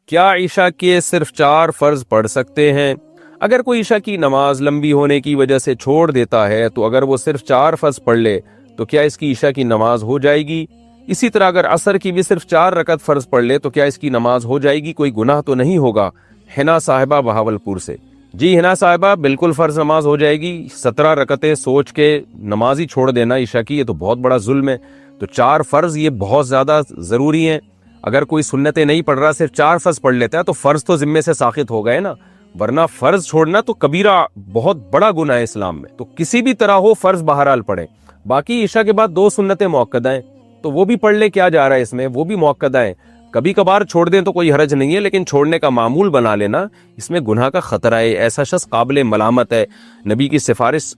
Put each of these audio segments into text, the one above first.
کیا عشاء کے صرف 4 فرض پڑھ سکتے ہیں؟ اگر کوئی عشاء کی نماز لمبی ہونے کی وجہ سے چھوڑ دیتا ہے تو اگر وہ صرف 4 فرض پڑھ لے تو کیا اس کی عشاء کی نماز ہو جائے گی؟ اسی طرح اگر عصر کی بھی صرف 4 رکعت فرض پڑھ لے تو کیا اس کی نماز ہو جائے گی؟ کوئی گناہ تو نہیں ہوگا؟ حنا صاحبہ بہاولپور سے۔ جی حنا صاحبہ، بالکل فرض نماز ہو جائے گی۔ 17 رکعتیں سوچ کے نماز ہی چھوڑ دینا عشاء کی، یہ تو بہت بڑا ظلم ہے۔ تو 4 فرض یہ بہت زیادہ ضروری ہیں۔ اگر کوئی سنتیں نہیں پڑھ رہا، صرف 4 فرض پڑھ لیتا ہے تو فرض تو ذمے سے ساقط ہو گئے نا، ورنہ فرض چھوڑنا تو کبیرہ، بہت بڑا گناہ ہے اسلام میں۔ تو کسی بھی طرح ہو فرض بہرحال پڑھیں۔ باقی عشاء کے بعد 2 سنتیں مؤکدہ ہیں تو وہ بھی پڑھ لے، کیا جا رہا ہے اس میں، وہ بھی مؤکدہ ہیں۔ کبھی کبھار چھوڑ دیں تو کوئی حرج نہیں ہے، لیکن چھوڑنے کا معمول بنا لینا، اس میں گناہ کا خطرہ ہے، ایسا شخص قابل ملامت ہے، نبی کی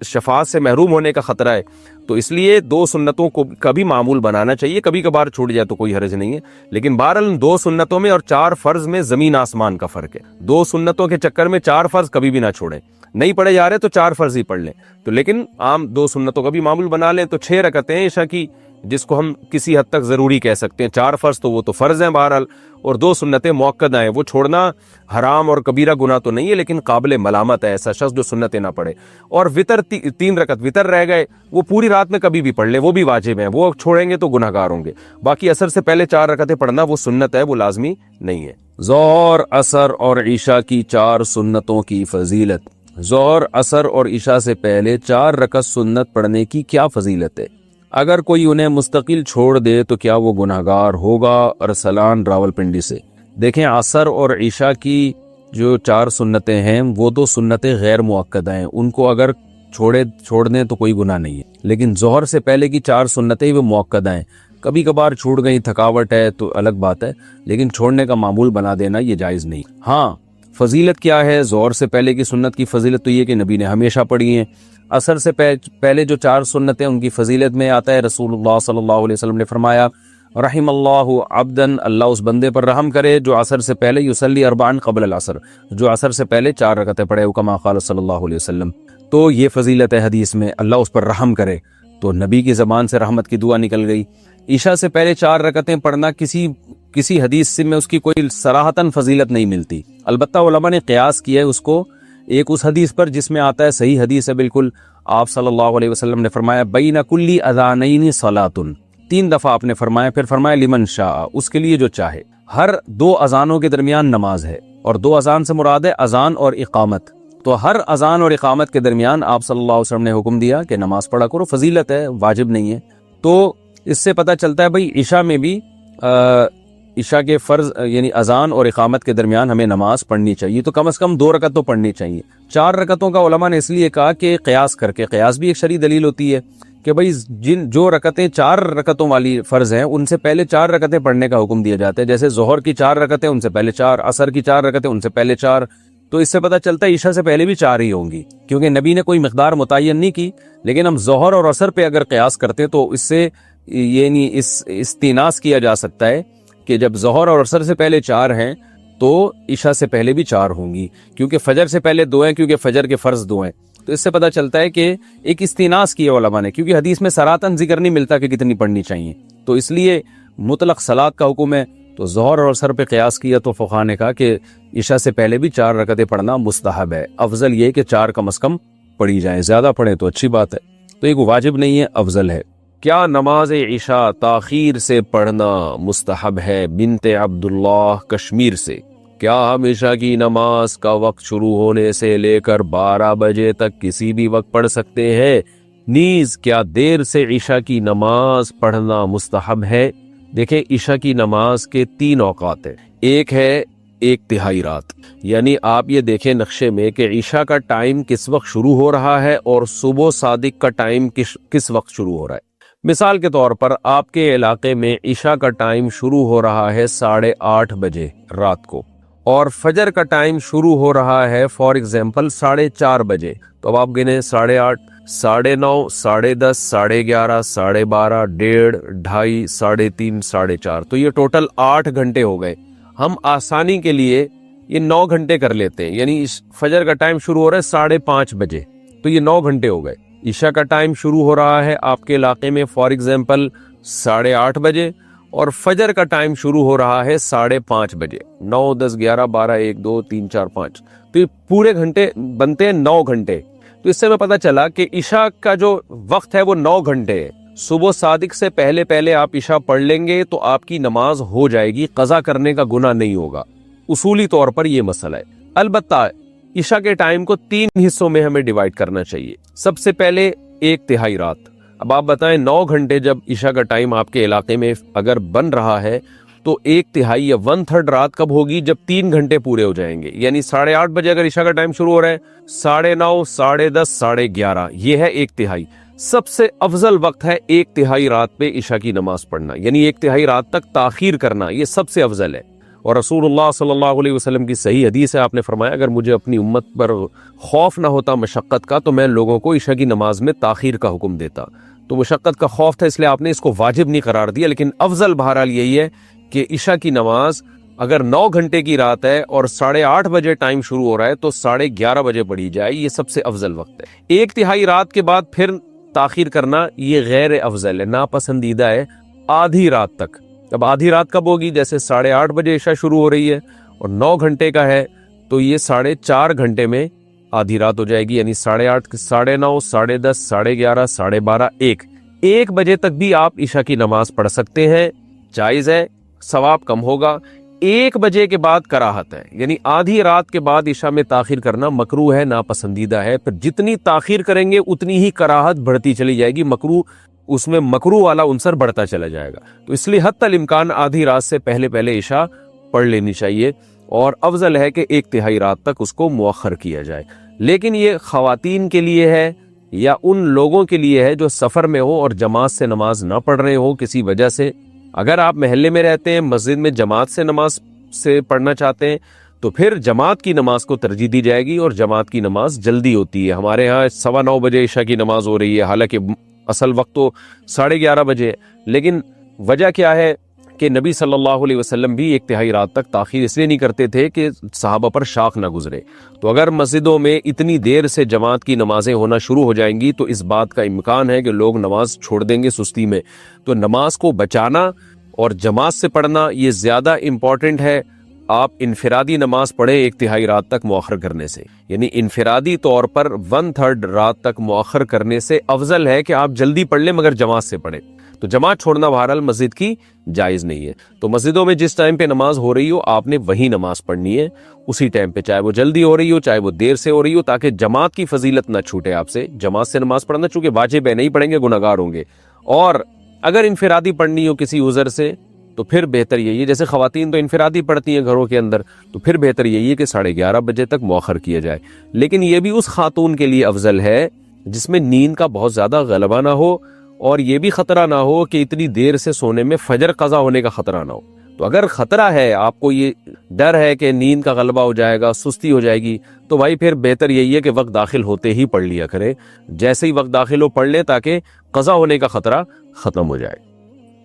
شفاعت سے محروم ہونے کا خطرہ ہے۔ تو اس لیے 2 سنتوں کو کبھی معمول بنانا چاہیے، کبھی کبھار چھوٹ جائے تو کوئی حرج نہیں ہے، لیکن بہرحال 2 سنتوں میں اور 4 فرض میں زمین آسمان کا فرق ہے۔ 2 سنتوں کے چکر میں 4 فرض کبھی بھی نہ چھوڑیں، نہیں پڑھے جا رہے تو 4 فرض ہی پڑھ لیں، تو لیکن عام 2 سنتوں کا بھی معمول بنا لیں۔ تو 6 رکعتیں عشاء کی، جس کو ہم کسی حد تک ضروری کہہ سکتے ہیں۔ 4 فرض تو وہ تو فرض ہیں بہرحال، اور 2 سنتیں مؤکدہ ہیں، وہ چھوڑنا حرام اور کبیرہ گناہ تو نہیں ہے، لیکن قابل ملامت ہے ایسا شخص جو سنتیں نہ پڑھے۔ اور وطر 3 رکعت وطر رہ گئے، وہ پوری رات میں کبھی بھی پڑھ لے، وہ بھی واجب ہیں، وہ چھوڑیں گے تو گناہ گار ہوں گے۔ باقی عصر سے پہلے 4 رکعتیں پڑھنا وہ سنت ہے، وہ لازمی نہیں ہے۔ ظہر، عصر اور عشاء کی 4 سنتوں کی فضیلت۔ ظہر، عصر اور عشاء سے پہلے 4 رکعت سنت پڑھنے کی کیا فضیلت ہے؟ اگر کوئی انہیں مستقل چھوڑ دے تو کیا وہ گناہگار ہوگا؟ ارسلان راولپنڈی سے۔ دیکھیں، عصر اور عشاء کی جو 4 سنتیں ہیں وہ تو سنتیں غیر مؤکدہ ہیں، ان کو اگر چھوڑ دیں تو کوئی گناہ نہیں ہے، لیکن ظہر سے پہلے کی 4 سنتیں وہ مؤکدہ ہیں، کبھی کبھار چھوٹ گئی، تھکاوٹ ہے تو الگ بات ہے، لیکن چھوڑنے کا معمول بنا دینا یہ جائز نہیں۔ ہاں، فضیلت کیا ہے؟ ظہر سے پہلے کی سنت کی فضیلت تو یہ کہ نبی نے ہمیشہ پڑھی ہیں۔ عصر سے پہلے جو 4 سنتیں ان کی فضیلت میں آتا ہے، رسول اللہ صلی اللہ علیہ وسلم نے فرمایا، رحم اللہ عبدن، اللہ اس بندے پر رحم کرے جو عصر سے پہلے یصلی 4 قبل العصر، جو عصر سے پہلے 4 رکعتیں پڑھے، کما قال صلی اللہ علیہ وسلم۔ تو یہ فضیلت ہے حدیث میں، اللہ اس پر رحم کرے، تو نبی کی زبان سے رحمت کی دعا نکل گئی۔ عشاء سے پہلے 4 رکعتیں پڑھنا کسی حدیث سے میں اس کی کوئی صراحتاً فضیلت نہیں ملتی، البتہ علماء نے قیاس کیا ہے اس کو ایک اس حدیث پر جس میں آتا ہے، صحیح حدیث ہے بالکل، آپ صلی اللہ علیہ وسلم نے فرمایا بین کل اذانین صلاۃ، 3 دفعہ آپ نے فرمایا، پھر فرمایا لمن شاء، اس کے لیے جو چاہے۔ ہر 2 اذانوں کے درمیان نماز ہے، اور 2 اذان سے مراد ہے اذان اور اقامت، تو ہر اذان اور اقامت کے درمیان آپ صلی اللہ علیہ وسلم نے حکم دیا کہ نماز پڑھا کرو، فضیلت ہے، واجب نہیں ہے۔ تو اس سے پتہ چلتا ہے بھائی عشاء میں بھی عشاء کے فرض یعنی اذان اور اقامت کے درمیان ہمیں نماز پڑھنی چاہیے، تو کم از کم 2 رکعت تو پڑھنی چاہیے۔ 4 رکعتوں کا علماء نے اس لیے کہا کہ قیاس کر کے، قیاس بھی ایک شرعی دلیل ہوتی ہے کہ بھائی جو رکعتیں 4 رکعتوں والی فرض ہیں ان سے پہلے 4 رکعتیں پڑھنے کا حکم دیا جاتا ہے، جیسے ظہر کی 4 رکعتیں ان سے پہلے 4، عصر کی 4 رکعتیں ان سے پہلے 4، تو اس سے پتہ چلتا ہے عشاء سے پہلے بھی 4 ہی ہوں گی، کیونکہ نبی نے کوئی مقدار متعین نہیں کی۔ لیکن ہم ظہر اور عصر پہ اگر قیاس کرتے ہیں تو اس سے یعنی استیناس کیا جا سکتا ہے کہ جب ظہر اور عصر سے پہلے 4 ہیں تو عشاء سے پہلے بھی 4 ہوں گی، کیونکہ فجر سے پہلے 2 ہیں، کیونکہ فجر کے فرض 2 ہیں۔ تو اس سے پتہ چلتا ہے کہ ایک استیناس کی ہے علماء نے، کیونکہ حدیث میں صراحتاً ذکر نہیں ملتا کہ کتنی پڑھنی چاہیے، تو اس لیے مطلق صلاۃ کا حکم ہے، تو ظہر اور عصر پہ قیاس کیا تو فقہاء نے کہا کہ عشاء سے پہلے بھی 4 رکعتیں پڑھنا مستحب ہے، افضل یہ کہ 4 کم از کم پڑھی جائیں، زیادہ پڑھیں تو اچھی بات ہے، تو ایک واجب نہیں ہے، افضل ہے۔ کیا نماز عشاء تاخیر سے پڑھنا مستحب ہے؟ بنت عبداللہ کشمیر سے۔ کیا ہم عشاء کی نماز کا وقت شروع ہونے سے لے کر 12 بجے تک کسی بھی وقت پڑھ سکتے ہیں؟ نیز کیا دیر سے عشاء کی نماز پڑھنا مستحب ہے؟ دیکھیں، عشاء کی نماز کے 3 اوقات ہیں، ایک ہے 1/3 رات، یعنی آپ یہ دیکھیں نقشے میں کہ عشاء کا ٹائم کس وقت شروع ہو رہا ہے اور صبح صادق کا ٹائم کس وقت شروع ہو رہا ہے۔ مثال کے طور پر آپ کے علاقے میں عشاء کا ٹائم شروع ہو رہا ہے 8:30 بجے رات کو، اور فجر کا ٹائم شروع ہو رہا ہے فار ایگزامپل 4:30 بجے، تو اب آپ گنے 8:30، 9:30، 10:30، 11:30، 12:30، 1:30، 2:30، 3:30، 4:30، تو یہ ٹوٹل 8 گھنٹے ہو گئے۔ ہم آسانی کے لیے یہ 9 گھنٹے کر لیتے ہیں، یعنی فجر کا ٹائم شروع ہو رہا ہے 5:30 بجے، تو یہ 9 گھنٹے ہو گئے۔ عشاء کا ٹائم شروع ہو رہا ہے آپ کے علاقے میں فار ایگزامپل 8:30 بجے، اور فجر کا ٹائم شروع ہو رہا ہے 5:30 بجے. 9, 10, 11, 12, 1, 2, 3, 4, 5. تو یہ پورے گھنٹے بنتے ہیں 9 گھنٹے. تو اس سے میں پتہ چلا کہ عشاء کا جو وقت ہے وہ 9 گھنٹے ہے. صبح صادق سے پہلے آپ عشاء پڑھ لیں گے تو آپ کی نماز ہو جائے گی, قضا کرنے کا گناہ نہیں ہوگا. اصولی طور پر یہ مسئلہ ہے. البتہ عشاء کے ٹائم کو 3 حصوں میں ہمیں ڈیوائیڈ کرنا چاہیے. سب سے پہلے 1/3 رات. اب آپ بتائیں 9 گھنٹے جب عشاء کا ٹائم آپ کے علاقے میں اگر بن رہا ہے تو 1/3 یا 1/3 رات کب ہوگی؟ جب 3 گھنٹے پورے ہو جائیں گے. یعنی 8:30 بجے اگر عشاء کا ٹائم شروع ہو رہا ہے, 9:30, 10:30, 11:30, یہ ہے 1/3. سب سے افضل وقت ہے 1/3 رات پہ عشاء کی نماز پڑھنا, یعنی 1/3 رات تک تاخیر کرنا, یہ سب سے افضل ہے. اور رسول اللہ صلی اللہ علیہ وسلم کی صحیح حدیث ہے, آپ نے فرمایا اگر مجھے اپنی امت پر خوف نہ ہوتا مشقت کا تو میں لوگوں کو عشاء کی نماز میں تاخیر کا حکم دیتا. تو مشقت کا خوف تھا اس لیے آپ نے اس کو واجب نہیں قرار دیا, لیکن افضل بہرحال یہی ہے کہ عشاء کی نماز اگر 9 گھنٹے کی رات ہے اور 8:30 بجے ٹائم شروع ہو رہا ہے تو 11:30 بجے پڑھی جائے, یہ سب سے افضل وقت ہے. 1/3 رات کے بعد پھر تاخیر کرنا یہ غیر افضل ہے, ناپسندیدہ ہے آدھی رات تک. اب آدھی رات کب ہوگی؟ جیسے 8:30 بجے عشاء شروع ہو رہی ہے اور 9 گھنٹے کا ہے تو یہ 4.5 گھنٹے میں آدھی رات ہو جائے گی, یعنی 8:30, 9:30, 10:30, 11:30, 12:30, 1 بجے تک بھی آپ عشاء کی نماز پڑھ سکتے ہیں, جائز ہے, ثواب کم ہوگا. 1 بجے کے بعد کراہت ہے, یعنی آدھی رات کے بعد عشاء میں تاخیر کرنا مکروہ ہے, ناپسندیدہ ہے. پھر جتنی تاخیر کریں گے اتنی ہی کراہت بڑھتی چلی جائے گی, مکروہ اس میں مکروہ والا عنصر بڑھتا چلا جائے گا. تو اس لیے حتی الامکان آدھی رات سے پہلے عشاء پڑھ لینی چاہیے, اور افضل ہے کہ 1/3 رات تک اس کو مؤخر کیا جائے. لیکن یہ خواتین کے لیے ہے یا ان لوگوں کے لیے ہے جو سفر میں ہو اور جماعت سے نماز نہ پڑھ رہے ہو کسی وجہ سے. اگر آپ محلے میں رہتے ہیں, مسجد میں جماعت سے نماز سے پڑھنا چاہتے ہیں تو پھر جماعت کی نماز کو ترجیح دی جائے گی, اور جماعت کی نماز جلدی ہوتی ہے. ہمارے ہاں 9:15 بجے عشاء کی نماز ہو رہی ہے, حالانکہ اصل وقت تو 11:30 بجے. لیکن وجہ کیا ہے کہ نبی صلی اللہ علیہ وسلم بھی 1/3 رات تک تاخیر اس لیے نہیں کرتے تھے کہ صحابہ پر شاق نہ گزرے. تو اگر مسجدوں میں اتنی دیر سے جماعت کی نمازیں ہونا شروع ہو جائیں گی تو اس بات کا امکان ہے کہ لوگ نماز چھوڑ دیں گے سستی میں. تو نماز کو بچانا اور جماعت سے پڑھنا یہ زیادہ امپورٹنٹ ہے. آپ انفرادی نماز پڑھیں 1/3 رات تک مؤخر کرنے سے, یعنی انفرادی طور پر 1/3 رات تک مؤخر کرنے سے افضل ہے کہ آپ جلدی پڑھ لیں مگر جماعت سے پڑھیں. تو جماعت چھوڑنا بہرحال مسجد کی جائز نہیں ہے. تو مسجدوں میں جس ٹائم پہ نماز ہو رہی ہو آپ نے وہی نماز پڑھنی ہے اسی ٹائم پہ, چاہے وہ جلدی ہو رہی ہو چاہے وہ دیر سے ہو رہی ہو, تاکہ جماعت کی فضیلت نہ چھوٹے آپ سے. جماعت سے نماز پڑھنا چونکہ واجب ہے, نہیں پڑھیں گے گناہگار ہوں گے. اور اگر انفرادی پڑھنی ہو کسی عذر سے تو پھر بہتر یہی ہے, جیسے خواتین تو انفرادی پڑھتی ہیں گھروں کے اندر, تو پھر بہتر یہی ہے کہ 11:30 بجے تک مؤخر کیا جائے. لیکن یہ بھی اس خاتون کے لیے افضل ہے جس میں نیند کا بہت زیادہ غلبہ نہ ہو اور یہ بھی خطرہ نہ ہو کہ اتنی دیر سے سونے میں فجر قضا ہونے کا خطرہ نہ ہو. تو اگر خطرہ ہے, آپ کو یہ ڈر ہے کہ نیند کا غلبہ ہو جائے گا, سستی ہو جائے گی, تو بھائی پھر بہتر یہی ہے کہ وقت داخل ہوتے ہی پڑھ لیا کرے. جیسے ہی وقت داخل ہو پڑھ لے تاکہ قضا ہونے کا خطرہ ختم ہو جائے.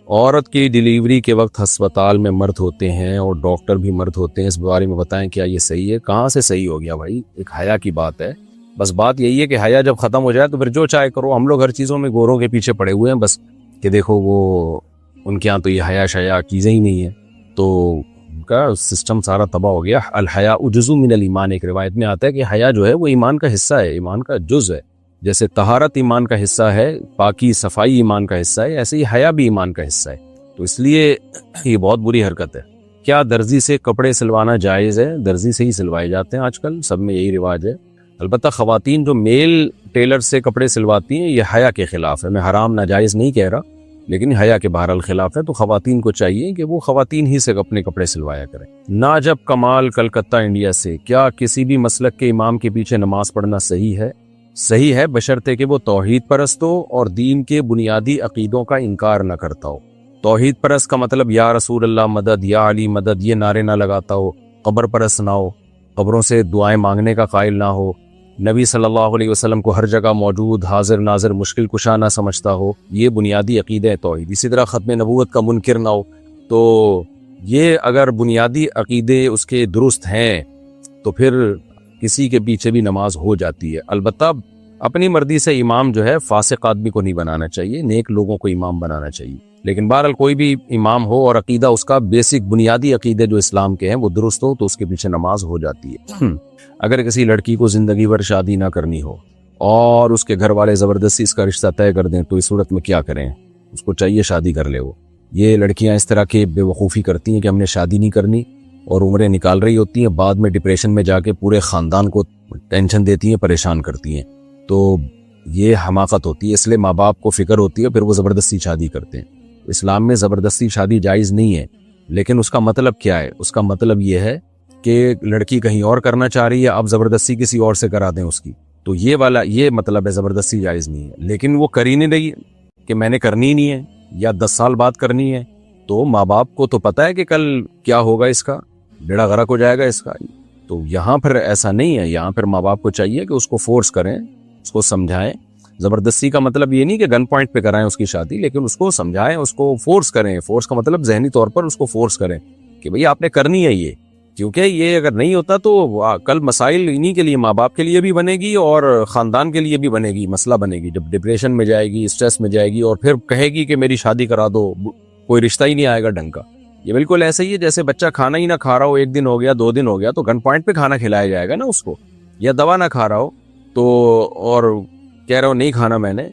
عورت کی ڈیلیوری کے وقت ہسپتال میں مرد ہوتے ہیں اور ڈاکٹر بھی مرد ہوتے ہیں, اس بارے میں بتائیں کیا یہ صحیح ہے؟ کہاں سے صحیح ہو گیا بھائی, ایک حیا کی بات ہے. بس بات یہی ہے کہ حیا جب ختم ہو جائے تو پھر جو چاہے کرو. ہم لوگ ہر چیزوں میں گوروں کے پیچھے پڑے ہوئے ہیں بس, کہ دیکھو وہ ان کے ہاں تو یہ حیا شیا چیزیں ہی نہیں ہیں, تو ان کا سسٹم سارا تباہ ہو گیا. الحیا جزء من الایمان, ایک روایت میں آتا ہے کہ حیا جو ہے وہ ایمان کا حصہ ہے, ایمان کا جز ہے. جیسے طہارت ایمان کا حصہ ہے, پاکی صفائی ایمان کا حصہ ہے, ایسے ہی حیا بھی ایمان کا حصہ ہے. تو اس لیے یہ بہت بری حرکت ہے. کیا درزی سے کپڑے سلوانا جائز ہے؟ درزی سے ہی سلوائے جاتے ہیں, آج کل سب میں یہی رواج ہے. البتہ خواتین جو میل ٹیلر سے کپڑے سلواتی ہیں یہ حیا کے خلاف ہے. میں حرام ناجائز نہیں کہہ رہا, لیکن حیا کے بہرحال خلاف ہے. تو خواتین کو چاہیے کہ وہ خواتین ہی سے اپنے کپڑے سلوایا کریں. ناجب کمال کلکتہ انڈیا سے, کیا کسی بھی مسلک کے امام کے پیچھے نماز پڑھنا صحیح ہے؟ صحیح ہے بشرطے کہ وہ توحید پرست ہو اور دین کے بنیادی عقیدوں کا انکار نہ کرتا ہو. توحید پرست کا مطلب یا رسول اللہ مدد, یا علی مدد یہ نعرے نہ لگاتا ہو. قبر پرست نہ ہو, قبروں سے دعائیں مانگنے کا قائل نہ ہو. نبی صلی اللہ علیہ وسلم کو ہر جگہ موجود, حاضر ناظر, مشکل کشا نہ سمجھتا ہو. یہ بنیادی عقیدہ ہے توحید. اسی طرح ختم نبوت کا منکر نہ ہو. تو یہ اگر بنیادی عقیدے اس کے درست ہیں تو پھر کسی کے پیچھے بھی نماز ہو جاتی ہے. البتہ اپنی مرضی سے امام جو ہے فاسق آدمی کو نہیں بنانا چاہیے, نیک لوگوں کو امام بنانا چاہیے. لیکن بہرحال کوئی بھی امام ہو اور عقیدہ اس کا بیسک بنیادی عقیدے جو اسلام کے ہیں وہ درست ہو تو اس کے پیچھے نماز ہو جاتی ہے۔ اگر کسی لڑکی کو زندگی بھر شادی نہ کرنی ہو اور اس کے گھر والے زبردستی اس کا رشتہ طے کر دیں تو اس صورت میں کیا کریں؟ اس کو چاہیے شادی کر لے۔ وہ یہ لڑکیاں اس طرح کے بے وقوفی کرتی ہیں کہ ہم نے شادی نہیں کرنی اور عمریں نکال رہی ہوتی ہیں، بعد میں ڈپریشن میں جا کے پورے خاندان کو ٹینشن دیتی ہیں، پریشان کرتی ہیں۔ تو یہ حماقت ہوتی ہے، اس لیے ماں باپ کو فکر ہوتی ہے پھر وہ زبردستی شادی کرتے ہیں۔ اسلام میں زبردستی شادی جائز نہیں ہے، لیکن اس کا مطلب کیا ہے؟ اس کا مطلب یہ ہے کہ لڑکی کہیں اور کرنا چاہ رہی ہے، آپ زبردستی کسی اور سے کرا دیں اس کی، تو یہ مطلب ہے زبردستی جائز نہیں ہے۔ لیکن وہ کر ہی نہیں رہی کہ میں نے کرنی ہی نہیں ہے یا 10 سال بعد کرنی ہے، تو ماں باپ کو تو پتہ ہے کہ کل کیا ہوگا، اس کا بیڑا غرق ہو جائے گا اس کا۔ تو یہاں پھر ایسا نہیں ہے، یہاں پھر ماں باپ کو چاہیے کہ اس کو فورس کریں، اس کو سمجھائیں۔ زبردستی کا مطلب یہ نہیں کہ گن پوائنٹ پہ کرائیں اس کی شادی، لیکن اس کو سمجھائیں، اس کو فورس کریں۔ فورس کا مطلب ذہنی طور پر اس کو فورس کریں کہ بھئی آپ نے کرنی ہے یہ، کیونکہ یہ اگر نہیں ہوتا تو کل مسائل انہی کے لیے، ماں باپ کے لیے بھی بنے گی اور خاندان کے لیے بھی بنے گی، مسئلہ بنے گی۔ جب ڈپریشن میں جائے گی، اسٹریس میں جائے گی اور پھر کہے گی کہ میری شادی کرا دو، کوئی رشتہ ہی نہیں آئے گا ڈھنگ کا۔ یہ بالکل ایسے ہی ہے جیسے بچہ کھانا ہی نہ کھا رہا ہو، 1 دن ہو گیا 2 دن ہو گیا تو گن پوائنٹ پہ کھانا کھلایا جائے گا نا اس کو، یا دوا نہ کھا رہا ہو تو اور کہہ رہا ہو نہیں کھانا میں نے،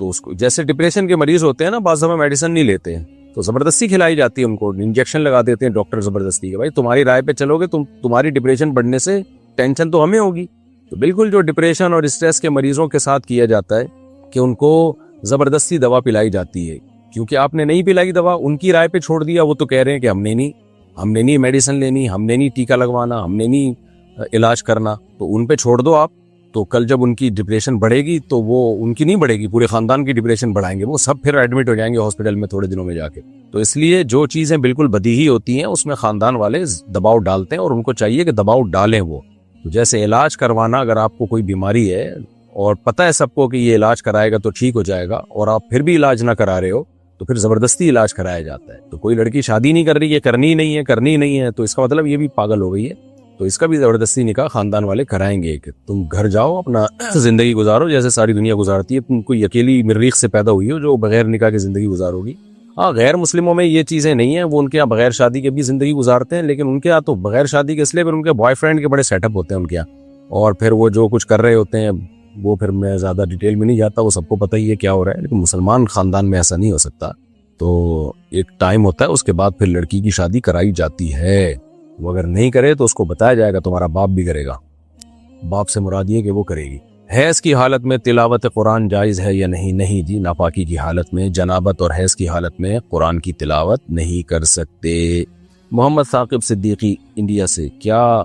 تو اس کو جیسے ڈپریشن کے مریض ہوتے ہیں نا، بعض دفعہ میڈیسن نہیں لیتے ہیں تو زبردستی کھلائی جاتی ہے ان کو، انجیکشن لگا دیتے ہیں ڈاکٹر زبردستی کہ بھائی تمہاری رائے پہ چلو گے، تمہاری ڈپریشن بڑھنے سے ٹینشن تو ہمیں ہوگی۔ تو بالکل جو ڈپریشن اور اسٹریس کے مریضوں کے ساتھ کیا جاتا ہے کہ ان کو زبردستی دوا پلائی جاتی ہے، کیونکہ آپ نے نہیں پلائی دوا، ان کی رائے پہ چھوڑ دیا، وہ تو کہہ رہے ہیں کہ ہم نے نہیں میڈیسن لینی، ہم نے نہیں ٹیکا لگوانا، ہم نے نہیں علاج کرنا، تو ان پہ چھوڑ دو آپ۔ تو کل جب ان کی ڈپریشن بڑھے گی تو وہ ان کی نہیں بڑھے گی، پورے خاندان کی ڈپریشن بڑھائیں گے، وہ سب پھر ایڈمٹ ہو جائیں گے ہاسپٹل میں تھوڑے دنوں میں جا کے۔ تو اس لیے جو چیزیں بالکل بدیہی ہوتی ہیں اس میں خاندان والے دباؤ ڈالتے ہیں اور ان کو چاہیے کہ دباؤ ڈالیں وہ۔ تو جیسے علاج کروانا، اگر آپ کو کوئی بیماری ہے اور پتہ ہے سب کو کہ یہ علاج کرائے گا تو ٹھیک ہو جائے گا اور آپ پھر بھی علاج نہ کرا رہے ہو تو پھر زبردستی علاج کرایا جاتا ہے۔ تو کوئی لڑکی شادی نہیں کر رہی ہے، کرنی نہیں ہے تو اس کا مطلب یہ بھی پاگل ہو گئی ہے، تو اس کا بھی زبردستی نکاح خاندان والے کرائیں گے کہ تم گھر جاؤ اپنا زندگی گزارو جیسے ساری دنیا گزارتی ہے، تم کوئی اکیلی مریخ سے پیدا ہوئی ہو جو بغیر نکاح کی زندگی گزارو گی۔ ہاں غیر مسلموں میں یہ چیزیں نہیں ہیں، وہ ان کے یہاں بغیر شادی کے بھی زندگی گزارتے ہیں، لیکن ان کے یہاں تو بغیر شادی کے اس لیے پھر ان کے بوائے فرینڈ کے بڑے سیٹ اپ ہوتے ہیں ان کے یہاں، اور پھر وہ جو کچھ کر رہے ہوتے ہیں وہ پھر میں زیادہ ڈیٹیل میں نہیں جاتا، وہ سب کو پتہ ہی ہے کیا ہو رہا ہے۔ لیکن مسلمان خاندان میں ایسا نہیں ہو سکتا، تو ایک ٹائم ہوتا ہے اس کے بعد پھر لڑکی کی شادی کرائی جاتی ہے۔ وہ اگر نہیں کرے تو اس کو بتایا جائے گا تمہارا باپ بھی کرے گا، باپ سے مراد یہ کہ وہ کرے گی۔ حیض کی حالت میں تلاوت قرآن جائز ہے یا نہیں؟ نہیں جی، ناپاکی کی حالت میں، جنابت اور حیض کی حالت میں قرآن کی تلاوت نہیں کر سکتے۔ محمد ثاقب صدیقی انڈیا سے، کیا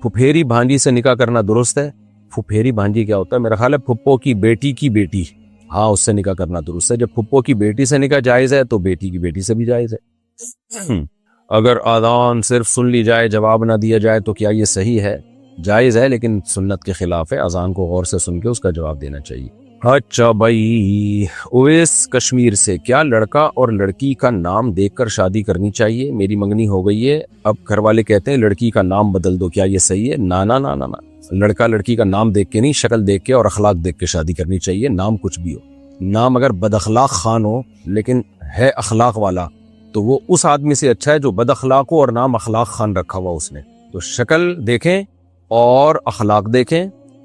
پھپھیری بھانجی سے نکاح کرنا درست ہے؟ پھپھیری بھانجی کیا ہوتا ہے؟ میرا خیال ہے پھپھو کی بیٹی کی بیٹی، ہاں اس سے نکاح کرنا درست ہے۔ جب پھپھو کی بیٹی سے نکاح جائز ہے تو بیٹی کی بیٹی سے بھی جائز ہے۔ اگر آذان صرف سن لی جائے، جواب نہ دیا جائے تو کیا یہ صحیح ہے؟ جائز ہے لیکن سنت کے خلاف ہے، اذان کو غور سے سن کے اس کا جواب دینا چاہیے۔ اچھا بھائی، اویس کشمیر سے، کیا لڑکا اور لڑکی کا نام دیکھ کر شادی کرنی چاہیے؟ میری منگنی ہو گئی ہے، اب گھر والے کہتے ہیں لڑکی کا نام بدل دو، کیا یہ صحیح ہے؟ نا نا نا نا نا، لڑکا لڑکی کا نام دیکھ کے نہیں، شکل دیکھ کے اور اخلاق دیکھ کے شادی کرنی چاہیے۔ نام کچھ بھی ہو، نام اگر بد اخلاق خان ہو لیکن ہے اخلاق والا تو وہ اس آدمی سے اچھا ہے جو بد اخلاق ہو اور نام اخلاق خان رکھا ہوا اس نے۔ تو شکل دیکھیں اور اخلاق دیکھیں،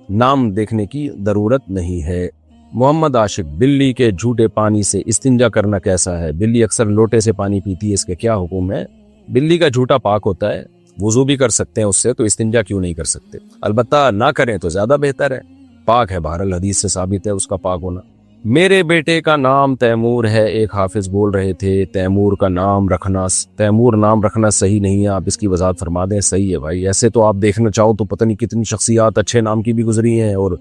نام دیکھنے کی ضرورت نہیں ہے۔ محمد عاشق، بلی کے جھوٹے پانی سے استنجا کرنا کیسا ہے؟ بلی اکثر لوٹے سے پانی پیتی ہے، اس کے کیا حکم ہے؟ بلی کا جھوٹا پاک ہوتا ہے، وضو بھی کر سکتے ہیں اس سے، تو استنجا کیوں نہیں کر سکتے؟ البتہ نہ کریں تو زیادہ بہتر ہے، پاک ہے، بہرحال حدیث سے ثابت ہے اس کا پاک ہونا۔ میرے بیٹے کا نام تیمور ہے، ایک حافظ بول رہے تھے تیمور نام رکھنا صحیح نہیں ہے، آپ اس کی وضاحت فرما دیں۔ صحیح ہے بھائی، ایسے تو آپ دیکھنا چاہو تو پتہ نہیں کتنی شخصیات اچھے نام کی بھی گزری ہیں اور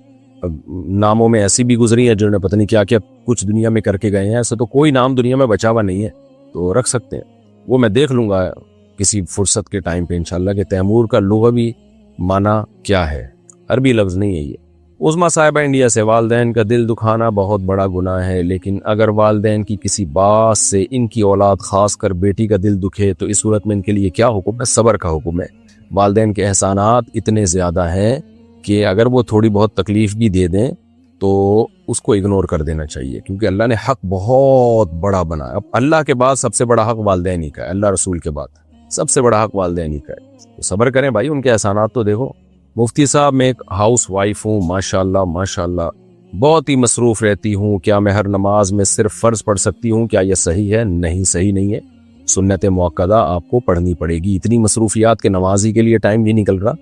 ناموں میں ایسی بھی گزری ہیں جنہوں نے پتہ نہیں کیا کیا کچھ دنیا میں کر کے گئے ہیں۔ ایسے تو کوئی نام دنیا میں بچا ہوا نہیں ہے، تو رکھ سکتے ہیں، وہ میں دیکھ لوں گا کسی فرصت کے ٹائم پہ انشاءاللہ کہ تیمور کا لغوی معنی کیا ہے، عربی لفظ نہیں ہے یہ۔ عظمیٰ صاحبہ انڈیا سے، والدین کا دل دکھانا بہت بڑا گناہ ہے، لیکن اگر والدین کی کسی بات سے ان کی اولاد خاص کر بیٹی کا دل دکھے تو اس صورت میں ان کے لیے کیا حکم ہے؟ صبر کا حکم ہے۔ والدین کے احسانات اتنے زیادہ ہیں کہ اگر وہ تھوڑی بہت تکلیف بھی دے دیں تو اس کو اگنور کر دینا چاہیے، کیونکہ اللہ نے حق بہت بڑا بنایا. اب اللہ کے بعد سب سے بڑا حق والدین ہی کا ہے، اللہ رسول کے بعد سب سے بڑا حق والدین ہی کا ہے. تو صبر کریں بھائی، ان کے احسانات تو دیکھو. مفتی صاحب میں ایک ہاؤس وائف ہوں، ماشاءاللہ ماشاءاللہ بہت ہی مصروف رہتی ہوں. کیا میں ہر نماز میں صرف فرض پڑھ سکتی ہوں؟ کیا یہ صحیح ہے؟ نہیں، صحیح نہیں ہے. سنت مؤکدہ آپ کو پڑھنی پڑے گی. اتنی مصروفیات کے نمازی کے لیے ٹائم نہیں نکل رہا،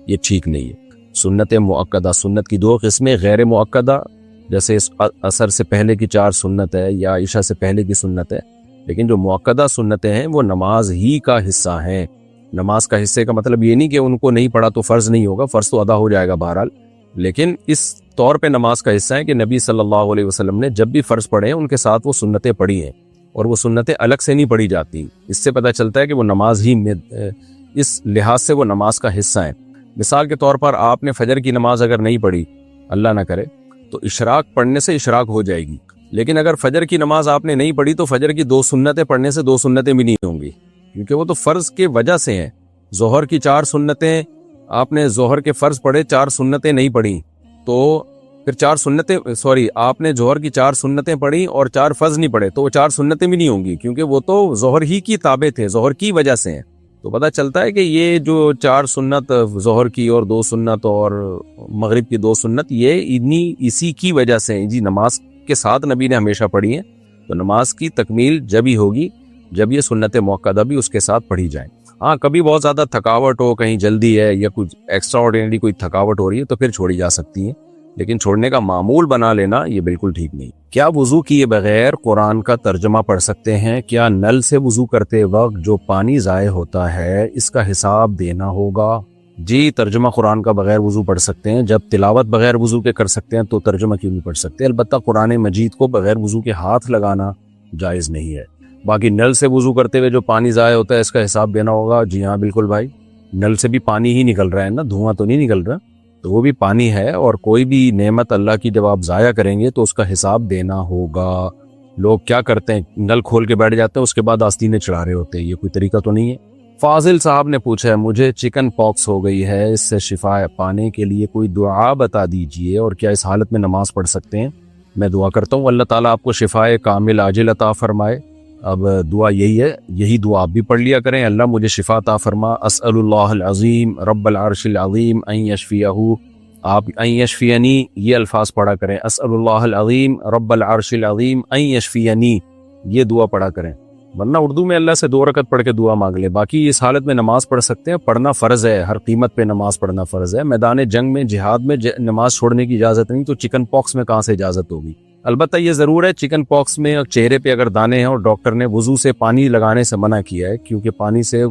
یہ ٹھیک نہیں ہے. سنت مؤکدہ، سنت کی دو قسمیں، غیر مؤکدہ جیسے عصر سے پہلے کی 4 سنت ہے یا عشاء سے پہلے کی سنت ہے. لیکن جو مؤکدہ سنتیں ہیں وہ نماز ہی کا حصہ ہیں. نماز کا حصے کا مطلب یہ نہیں کہ ان کو نہیں پڑھا تو فرض نہیں ہوگا، فرض تو ادا ہو جائے گا بہرحال، لیکن اس طور پہ نماز کا حصہ ہے کہ نبی صلی اللہ علیہ وسلم نے جب بھی فرض پڑھے ہیں ان کے ساتھ وہ سنتیں پڑھی ہیں، اور وہ سنتیں الگ سے نہیں پڑھی جاتی. اس سے پتہ چلتا ہے کہ وہ نماز ہی میں اس لحاظ سے وہ نماز کا حصہ ہیں. مثال کے طور پر آپ نے فجر کی نماز اگر نہیں پڑھی، اللہ نہ کرے، تو اشراق پڑھنے سے اشراق ہو جائے گی. لیکن اگر فجر کی نماز آپ نے نہیں پڑھی تو فجر کی 2 سنتیں پڑھنے سے 2 سنتیں بھی نہیں ہوں گی، کیونکہ وہ تو فرض کے وجہ سے ہیں. ظہر کی 4 سنتیں آپ نے ظہر کے فرض پڑھے، 4 سنتیں نہیں پڑھی، تو پھر 4 سنتیں آپ نے ظہر کی 4 سنتیں پڑھی اور 4 فرض نہیں پڑھے، تو وہ 4 سنتیں بھی نہیں ہوں گی، کیونکہ وہ تو ظہر ہی کی تابع تھے، ظہر کی وجہ سے ہیں. تو پتہ چلتا ہے کہ یہ جو 4 سنت ظہر کی اور 2 سنت اور مغرب کی 2 سنت، یہ اسی کی وجہ سے ہیں جی. نماز کے ساتھ نبی نے ہمیشہ پڑھی ہیں. تو نماز کی تکمیل جب ہی ہوگی جب یہ سنت مؤکدہ بھی اس کے ساتھ پڑھی جائیں. ہاں کبھی بہت زیادہ تھکاوٹ ہو، کہیں جلدی ہے یا کچھ ایکسٹرا آرڈینری کوئی تھکاوٹ ہو رہی ہے تو پھر چھوڑی جا سکتی ہیں، لیکن چھوڑنے کا معمول بنا لینا یہ بالکل ٹھیک نہیں. کیا وضو کیے بغیر قرآن کا ترجمہ پڑھ سکتے ہیں؟ کیا نل سے وضو کرتے وقت جو پانی ضائع ہوتا ہے اس کا حساب دینا ہوگا؟ جی، ترجمہ قرآن کا بغیر وضو پڑھ سکتے ہیں. جب تلاوت بغیر وضو کے کر سکتے ہیں تو ترجمہ کیوں نہیں پڑھ سکتے؟ البتہ قرآن مجید کو بغیر وضو کے ہاتھ لگانا جائز نہیں ہے. باقی نل سے وضو کرتے ہوئے جو پانی ضائع ہوتا ہے اس کا حساب دینا ہوگا. جی ہاں بالکل بھائی، نل سے بھی پانی ہی نکل رہا ہے نا، دھواں تو نہیں نکل رہا، تو وہ بھی پانی ہے. اور کوئی بھی نعمت اللہ کی جب آپ ضائع کریں گے تو اس کا حساب دینا ہوگا. لوگ کیا کرتے ہیں، نل کھول کے بیٹھ جاتے ہیں، اس کے بعد آستینیں چڑھا رہے ہوتے ہیں. یہ کوئی طریقہ تو نہیں ہے. فاضل صاحب نے پوچھا ہے، مجھے چکن پاکس ہو گئی ہے، اس سے شفا پانے کے لیے کوئی دعا بتا دیجئے، اور کیا اس حالت میں نماز پڑھ سکتے ہیں؟ میں دعا کرتا ہوں اللہ تعالیٰ آپ کو شفائے کامل عاجل عطا فرمائے. اب دعا یہی ہے، یہی دعا آپ بھی پڑھ لیا کریں. اللہ مجھے شفا عطا فرما، اسأل اللہ العظیم رب العرش العظیم ان یشفیہ، آپ ان یشفینی یہ الفاظ پڑھا کریں. اسأل اللہ العظیم رب العرش العظیم ان یشفینی، یہ دعا پڑھا کریں. ورنہ اردو میں اللہ سے 2 رکعت پڑھ کے دعا مانگ لے. باقی اس حالت میں نماز پڑھ سکتے ہیں، پڑھنا فرض ہے، ہر قیمت پہ نماز پڑھنا فرض ہے. میدان جنگ میں، جہاد میں نماز چھوڑنے کی اجازت نہیں، تو چکن پاکس میں کہاں سے اجازت ہوگی؟ البتہ یہ ضرور ہے، چکن پاکس میں چہرے پہ اگر دانے ہیں اور ڈاکٹر نے وضو سے پانی لگانے سے منع کیا ہے، کیونکہ پانی سے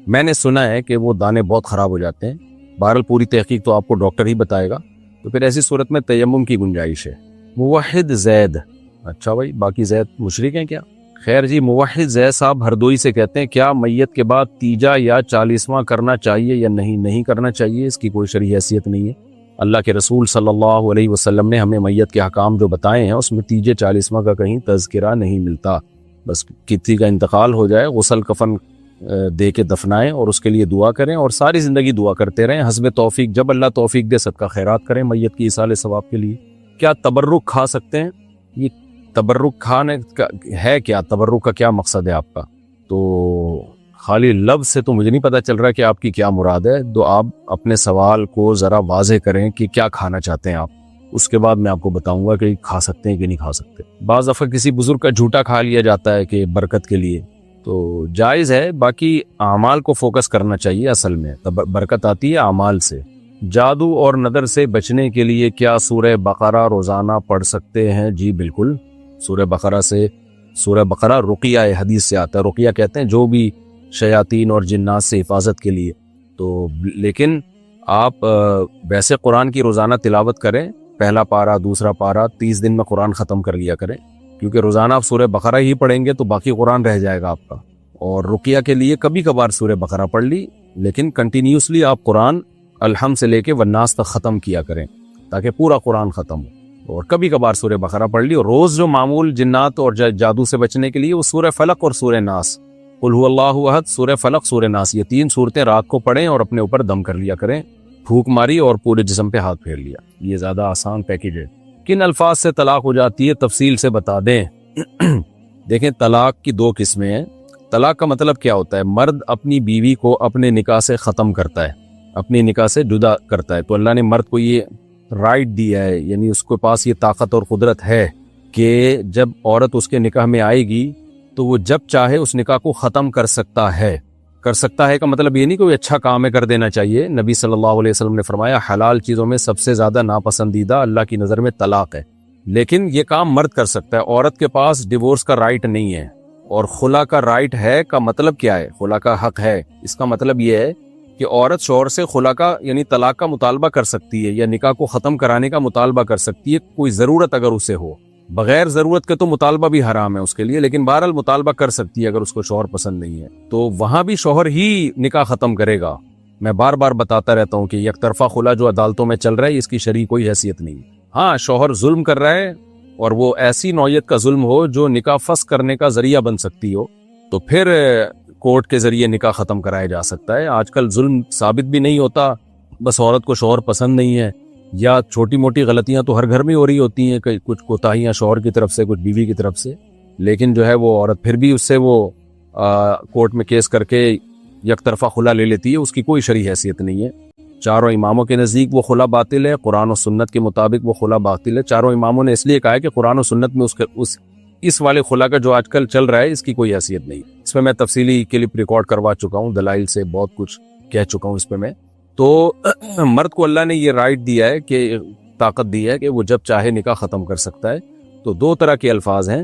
میں نے سنا ہے کہ وہ دانے بہت خراب ہو جاتے ہیں. بہرحال پوری تحقیق تو آپ کو ڈاکٹر ہی بتائے گا. تو پھر ایسی صورت میں تیمم کی گنجائش ہے. موحد زید، اچھا بھائی، باقی زید مشرک ہیں کیا؟ خیر جی، موحد زید صاحب ہردوئی سے کہتے ہیں، کیا میت کے بعد تیجا یا 40واں کرنا چاہیے یا نہیں کرنا چاہیے؟ اس کی کوئی شرعی حیثیت نہیں ہے. اللہ کے رسول صلی اللہ علیہ وسلم نے ہمیں میت کے احکام جو بتائے ہیں اس میں تیجے 40واں کا کہیں تذکرہ نہیں ملتا. بس کسی کا انتقال ہو جائے، غسل کفن دے کے دفنائیں اور اس کے لیے دعا کریں، اور ساری زندگی دعا کرتے رہیں حسب توفیق. جب اللہ توفیق دے صدقہ خیرات کریں میت کی ایصال ثواب کے لیے. کیا تبرک کھا سکتے ہیں؟ یہ تبرک کھانے کا ہے کیا؟ تبرک کا کیا مقصد ہے آپ کا؟ تو خالی لفظ سے تو مجھے نہیں پتہ چل رہا کہ آپ کی کیا مراد ہے. تو آپ اپنے سوال کو ذرا واضح کریں کہ کیا کھانا چاہتے ہیں آپ، اس کے بعد میں آپ کو بتاؤں گا کہ کھا سکتے ہیں کہ نہیں کھا سکتے. بعض دفعہ کسی بزرگ کا جھوٹا کھا لیا جاتا ہے کہ برکت کے لیے، تو جائز ہے. باقی اعمال کو فوکس کرنا چاہیے. اصل میں برکت آتی ہے اعمال سے. جادو اور نظر سے بچنے کے لیے کیا سورہ بقرہ روزانہ پڑھ سکتے ہیں؟ جی بالکل، سورہ بقرہ رقیہ حدیث سے آتا ہے. رقیہ کہتے ہیں جو بھی شیاطین اور جنات سے حفاظت کے لیے. تو لیکن آپ ویسے قرآن کی روزانہ تلاوت کریں، پہلا پارہ دوسرا پارہ 30 دن میں قرآن ختم کر لیا کریں، کیونکہ روزانہ آپ سورہ بقرہ ہی پڑھیں گے تو باقی قرآن رہ جائے گا آپ کا. اور رقیہ کے لیے کبھی کبھار سورہ بقرہ پڑھ لی، لیکن کنٹینیوسلی آپ قرآن الحمد سے لے کے والناس تک ختم کیا کریں تاکہ پورا قرآن ختم ہو. اور کبھی کبھار سورہ بقرہ پڑھ لی. اور روز جو معمول جنات اور جادو سے بچنے کے لیے وہ سورہ فلق اور سورہ ناس، قل هو اللہ احد، سورہ فلق، سورہ ناس، یہ 3 صورتیں رات کو پڑھیں اور اپنے اوپر دم کر لیا کریں. پھونک ماری اور پورے جسم پہ ہاتھ پھیر لیا. یہ زیادہ آسان پیکیج ہے. کن الفاظ سے طلاق ہو جاتی ہے تفصیل سے بتا دیں۔ دیکھیں طلاق کی دو قسمیں ہیں۔ طلاق کا مطلب کیا ہوتا ہے؟ مرد اپنی بیوی کو اپنے نکاح سے ختم کرتا ہے، اپنی نکاح سے جدا کرتا ہے۔ تو اللہ نے مرد کو یہ رائٹ دیا ہے، یعنی اس کے پاس یہ طاقت اور قدرت ہے کہ جب عورت اس کے نکاح میں آئے گی تو وہ جب چاہے اس نکاح کو ختم کر سکتا ہے۔ کر سکتا ہے کا مطلب یہ نہیں کوئی اچھا کام ہے کر دینا چاہیے۔ نبی صلی اللہ علیہ وسلم نے فرمایا حلال چیزوں میں سب سے زیادہ ناپسندیدہ اللہ کی نظر میں طلاق ہے، لیکن یہ کام مرد کر سکتا ہے۔ عورت کے پاس ڈیورس کا رائٹ نہیں ہے۔ اور خلا کا رائٹ ہے کا مطلب کیا ہے؟ خلا کا حق ہے، اس کا مطلب یہ ہے کہ عورت شوہر سے خلا کا یعنی طلاق کا مطالبہ کر سکتی ہے یا نکاح کو ختم کرانے کا مطالبہ کر سکتی ہے، کوئی ضرورت اگر اسے ہو۔ بغیر ضرورت کے تو مطالبہ بھی حرام ہے اس کے لیے، لیکن بہرحال مطالبہ کر سکتی ہے اگر اس کو شوہر پسند نہیں ہے، تو وہاں بھی شوہر ہی نکاح ختم کرے گا۔ میں بار بار بتاتا رہتا ہوں کہ یک طرفہ خلا جو عدالتوں میں چل رہا ہے اس کی شرعی کوئی حیثیت نہیں۔ ہاں شوہر ظلم کر رہا ہے اور وہ ایسی نوعیت کا ظلم ہو جو نکاح فسخ کرنے کا ذریعہ بن سکتی ہو، تو پھر کورٹ کے ذریعے نکاح ختم کرایا جا سکتا ہے۔ آج کل ظلم ثابت بھی نہیں ہوتا، بس عورت کو شوہر پسند نہیں ہے، یا چھوٹی موٹی غلطیاں تو ہر گھر میں ہو رہی ہوتی ہیں، کچھ کوتاہیاں شوہر کی طرف سے، کچھ بیوی کی طرف سے، لیکن جو ہے وہ عورت پھر بھی اس سے وہ کورٹ میں کیس کر کے یک طرفہ خلا لے لیتی ہے، اس کی کوئی شرعی حیثیت نہیں ہے۔ چاروں اماموں کے نزدیک وہ خلا باطل ہے، قرآن و سنت کے مطابق وہ خلا باطل ہے۔ چاروں اماموں نے اس لیے کہا ہے کہ قرآن و سنت میں اس والے خلا کا جو آج کل چل رہا ہے اس کی کوئی حیثیت نہیں۔ اس پہ میں تفصیلی کلپ ریکارڈ کروا چکا ہوں، دلائل سے بہت کچھ کہہ چکا ہوں اس پہ میں۔ تو مرد کو اللہ نے یہ رائٹ دیا ہے کہ طاقت دی ہے کہ وہ جب چاہے نکاح ختم کر سکتا ہے۔ تو دو طرح کے الفاظ ہیں،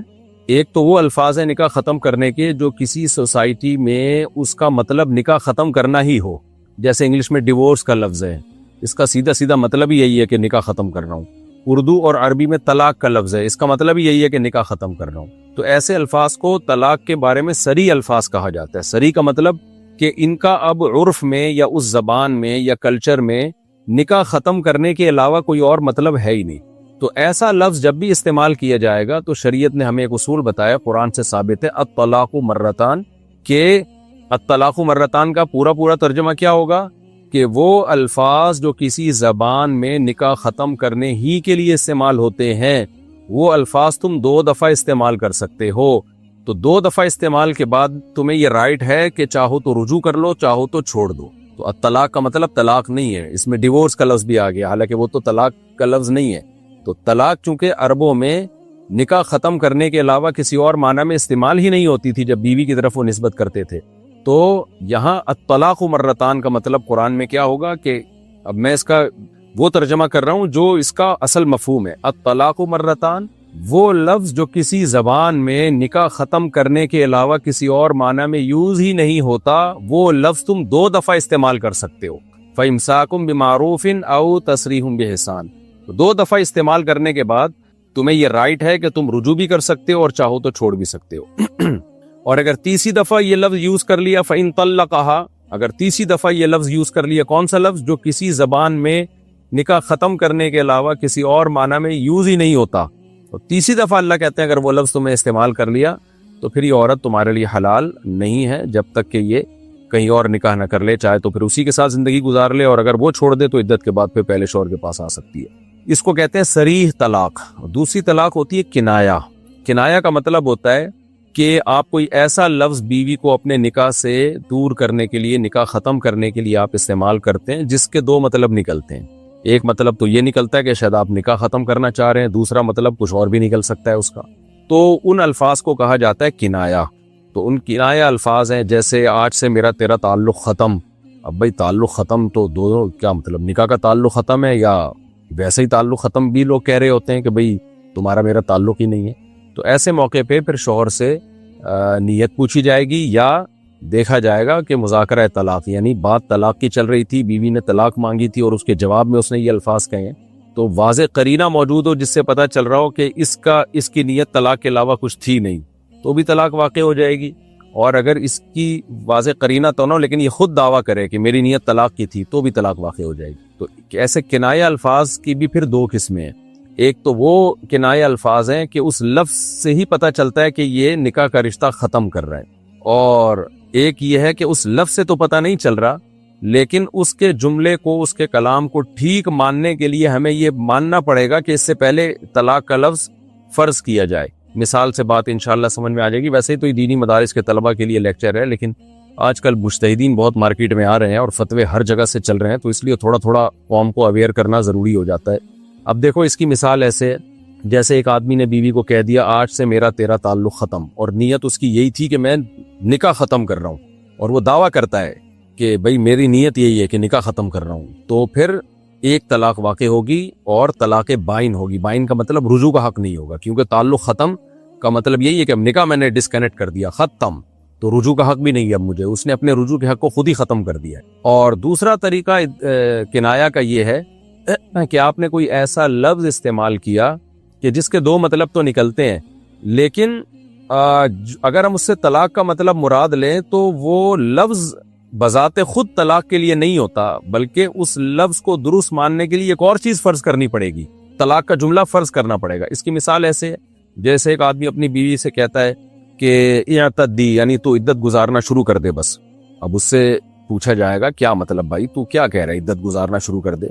ایک تو وہ الفاظ ہیں نکاح ختم کرنے کے جو کسی سوسائٹی میں اس کا مطلب نکاح ختم کرنا ہی ہو، جیسے انگلش میں ڈیورس کا لفظ ہے، اس کا سیدھا سیدھا مطلب ہی یہی ہے کہ نکاح ختم کر رہا ہوں۔ اردو اور عربی میں طلاق کا لفظ ہے، اس کا مطلب ہی یہی ہے کہ نکاح ختم کر رہا ہوں۔ تو ایسے الفاظ کو طلاق کے بارے میں صریح الفاظ کہا جاتا ہے۔ صریح کا مطلب کہ ان کا اب عرف میں یا اس زبان میں یا کلچر میں نکاح ختم کرنے کے علاوہ کوئی اور مطلب ہے ہی نہیں۔ تو ایسا لفظ جب بھی استعمال کیا جائے گا تو شریعت نے ہمیں ایک اصول بتایا، قرآن سے ثابت ہے، الطلاق مرتان، کہ الطلاق مرتان کا پورا ترجمہ کیا ہوگا کہ وہ الفاظ جو کسی زبان میں نکاح ختم کرنے ہی کے لیے استعمال ہوتے ہیں وہ الفاظ تم 2 دفعہ استعمال کر سکتے ہو۔ تو 2 دفعہ استعمال کے بعد تمہیں یہ رائٹ ہے کہ چاہو تو رجوع کر لو، چاہو تو چھوڑ دو۔ تو الطلاق کا مطلب طلاق نہیں ہے، اس میں ڈیورس کا لفظ بھی آ گیا، حالانکہ وہ تو طلاق کا لفظ نہیں ہے۔ تو طلاق چونکہ عربوں میں نکاح ختم کرنے کے علاوہ کسی اور معنی میں استعمال ہی نہیں ہوتی تھی جب بیوی کی طرف وہ نسبت کرتے تھے، تو یہاں الطلاق مرتان کا مطلب قرآن میں کیا ہوگا کہ اب میں اس کا وہ ترجمہ کر رہا ہوں جو اس کا اصل مفہوم ہے۔ الطلاق مرتان وہ لفظ جو کسی زبان میں نکاح ختم کرنے کے علاوہ کسی اور معنی میں یوز ہی نہیں ہوتا، وہ لفظ تم 2 دفعہ استعمال کر سکتے ہو۔ فَإِمْسَاكٌ بِمَعْرُوفٍ أَوْ تَسْرِيحٌ بِإِحْسَانٍ۔ 2 دفعہ استعمال کرنے کے بعد تمہیں یہ رائٹ ہے کہ تم رجوع بھی کر سکتے ہو اور چاہو تو چھوڑ بھی سکتے ہو۔ اور اگر تیسری دفعہ یہ لفظ یوز کر لیا فَإِن طَلَّقَهَا، اگر تیسری دفعہ یہ لفظ یوز کر لیا، کون سا لفظ جو کسی زبان میں نکاح ختم کرنے کے علاوہ کسی اور معنی میں یوز ہی نہیں ہوتا، تو تیسری دفعہ اللہ کہتے ہیں اگر وہ لفظ تمہیں استعمال کر لیا تو پھر یہ عورت تمہارے لیے حلال نہیں ہے جب تک کہ یہ کہیں اور نکاح نہ کر لے، چاہے تو پھر اسی کے ساتھ زندگی گزار لے، اور اگر وہ چھوڑ دے تو عدت کے بعد پھر پہلے شوہر کے پاس آ سکتی ہے۔ اس کو کہتے ہیں صریح طلاق۔ دوسری طلاق ہوتی ہے کنایا۔ کنایا کا مطلب ہوتا ہے کہ آپ کوئی ایسا لفظ بیوی کو اپنے نکاح سے دور کرنے کے لیے، نکاح ختم کرنے کے لیے آپ استعمال کرتے ہیں جس کے 2 مطلب نکلتے ہیں۔ ایک مطلب تو یہ نکلتا ہے کہ شاید آپ نکاح ختم کرنا چاہ رہے ہیں، دوسرا مطلب کچھ اور بھی نکل سکتا ہے اس کا، تو ان الفاظ کو کہا جاتا ہے کنایا۔ تو ان کنایا الفاظ ہیں جیسے آج سے میرا تیرا تعلق ختم۔ اب بھائی تعلق ختم تو دونوں کیا مطلب، نکاح کا تعلق ختم ہے یا ویسے ہی تعلق ختم بھی لوگ کہہ رہے ہوتے ہیں کہ بھئی تمہارا میرا تعلق ہی نہیں ہے۔ تو ایسے موقع پہ پھر شوہر سے نیت پوچھی جائے گی یا دیکھا جائے گا کہ مذاکرہ طلاق، یعنی بات طلاق کی چل رہی تھی، بیوی نے طلاق مانگی تھی اور اس کے جواب میں اس نے یہ الفاظ کہے ہیں، تو واضح قرینہ موجود ہو جس سے پتہ چل رہا ہو کہ اس کی نیت طلاق کے علاوہ کچھ تھی نہیں، تو بھی طلاق واقع ہو جائے گی۔ اور اگر اس کی واضح قرینہ تو نہ ہو لیکن یہ خود دعویٰ کرے کہ میری نیت طلاق کی تھی تو بھی طلاق واقع ہو جائے گی۔ تو ایسے کنایہ الفاظ کی بھی پھر 2 قسمیں ہیں۔ ایک تو وہ کنایہ الفاظ ہیں کہ اس لفظ سے ہی پتہ چلتا ہے کہ یہ نکاح کا رشتہ ختم کر رہا ہے، اور ایک یہ ہے کہ اس لفظ سے تو پتہ نہیں چل رہا لیکن اس کے جملے کو، اس کے کلام کو ٹھیک ماننے کے لیے ہمیں یہ ماننا پڑے گا کہ اس سے پہلے طلاق کا لفظ فرض کیا جائے۔ مثال سے بات انشاءاللہ سمجھ میں آ جائے گی۔ ویسے ہی تو یہ دینی مدارس کے طلبہ کے لیے لیکچر ہے، لیکن آج کل مجتہدین بہت مارکیٹ میں آ رہے ہیں اور فتوے ہر جگہ سے چل رہے ہیں، تو اس لیے تھوڑا تھوڑا قوم کو اویئر کرنا ضروری ہو جاتا ہے۔ اب دیکھو اس کی مثال ایسے ہے، جیسے ایک آدمی نے بیوی کو کہہ دیا آج سے میرا تیرا تعلق ختم، اور نیت اس کی یہی تھی کہ میں نکاح ختم کر رہا ہوں، اور وہ دعویٰ کرتا ہے کہ بھئی میری نیت یہی ہے کہ نکاح ختم کر رہا ہوں، تو پھر ایک طلاق واقع ہوگی اور طلاق بائن ہوگی۔ بائن کا مطلب رجوع کا حق نہیں ہوگا، کیونکہ تعلق ختم کا مطلب یہی ہے کہ اب نکاح میں نے ڈسکنیکٹ کر دیا، ختم، تو رجوع کا حق بھی نہیں ہے اب مجھے، اس نے اپنے رجوع کے حق کو خود ہی ختم کر دیا ہے۔ اور دوسرا طریقہ کنایا کا یہ ہے کہ آپ نے کوئی ایسا لفظ استعمال کیا کہ جس کے دو مطلب تو نکلتے ہیں، لیکن اگر ہم اس سے طلاق کا مطلب مراد لیں تو وہ لفظ بذات خود طلاق کے لیے نہیں ہوتا، بلکہ اس لفظ کو درست ماننے کے لیے ایک اور چیز فرض کرنی پڑے گی، طلاق کا جملہ فرض کرنا پڑے گا۔ اس کی مثال ایسے ہے، جیسے ایک آدمی اپنی بیوی سے کہتا ہے کہ اعتدی، یعنی تو عدت گزارنا شروع کر دے بس۔ اب اس سے پوچھا جائے گا کیا مطلب بھائی، تو کیا کہہ رہا ہے عدت گزارنا شروع کر دے؟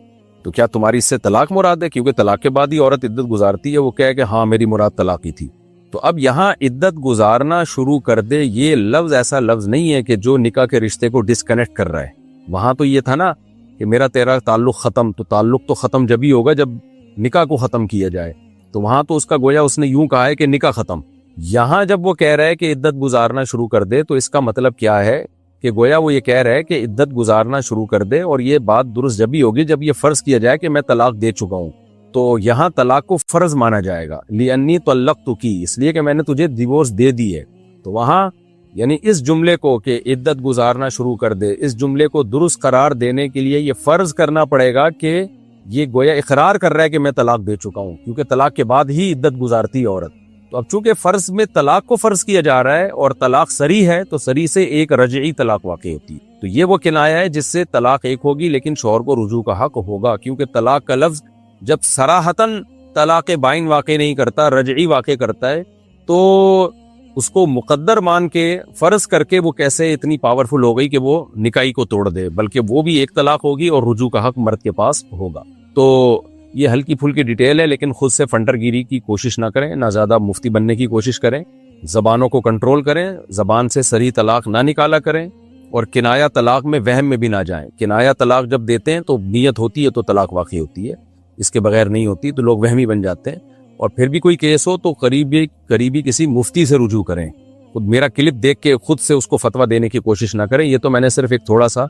تو کیا تمہاری اس سے طلاق مراد ہے؟ کیونکہ طلاق کے بعد ہی عورت عدت گزارتی ہے۔ وہ کہے کہ ہاں میری مراد طلاق ہی تھی۔ تو اب یہاں عدت گزارنا شروع کر دے یہ لفظ ایسا لفظ نہیں ہے کہ جو نکاح کے رشتے کو ڈسکنیکٹ کر رہا ہے۔ وہاں تو یہ تھا نا کہ میرا تیرا تعلق ختم، تو تعلق تو ختم جب ہی ہوگا جب نکاح کو ختم کیا جائے، تو وہاں تو اس کا گویا اس نے یوں کہا ہے کہ نکاح ختم۔ یہاں جب وہ کہہ رہا ہے کہ عدت گزارنا شروع کر دے، تو اس کا مطلب کیا ہے کہ گویا وہ یہ کہہ رہا ہے کہ عدت گزارنا شروع کر دے، اور یہ بات درست جب ہی ہوگی جب یہ فرض کیا جائے کہ میں طلاق دے چکا ہوں۔ تو یہاں طلاق کو فرض مانا جائے گا، لِأَنِّي طَلَّقْتُكِ، اس لیے کہ میں نے تجھے ڈیورس دے دی ہے۔ تو وہاں یعنی اس جملے کو کہ عدت گزارنا شروع کر دے، اس جملے کو درست قرار دینے کے لیے یہ فرض کرنا پڑے گا کہ یہ گویا اقرار کر رہا ہے کہ میں طلاق دے چکا ہوں، کیونکہ طلاق کے بعد ہی عدت گزارتی ہے عورت۔ تو اب چونکہ فرض میں طلاق کو فرض کیا جا رہا ہے اور طلاق صریح ہے، تو صریح سے ایک رجعی طلاق واقع ہوتی ہے۔ تو یہ وہ کنایا ہے جس سے طلاق ایک ہوگی لیکن شوہر کو رجوع کا حق ہوگا، کیونکہ طلاق کا لفظ جب صراحتاً طلاق بائن واقع نہیں کرتا، رجعی واقع کرتا ہے، تو اس کو مقدر مان کے فرض کر کے وہ کیسے اتنی پاورفل ہو گئی کہ وہ نکاح کو توڑ دے، بلکہ وہ بھی ایک طلاق ہوگی اور رجوع کا حق مرد کے پاس ہوگا۔ تو یہ ہلکی پھلکی ڈیٹیل ہے، لیکن خود سے فنڈر گیری کی کوشش نہ کریں، نہ زیادہ مفتی بننے کی کوشش کریں، زبانوں کو کنٹرول کریں، زبان سے صریح طلاق نہ نکالا کریں، اور کنایا طلاق میں وہم میں بھی نہ جائیں۔ کنایا طلاق جب دیتے ہیں تو نیت ہوتی ہے تو طلاق واقع ہوتی ہے، اس کے بغیر نہیں ہوتی، تو لوگ وہمی بن جاتے ہیں۔ اور پھر بھی کوئی کیس ہو تو قریبی کسی مفتی سے رجوع کریں، خود میرا کلپ دیکھ کے خود سے اس کو فتویٰ دینے کی کوشش نہ کریں۔ یہ تو میں نے صرف ایک تھوڑا سا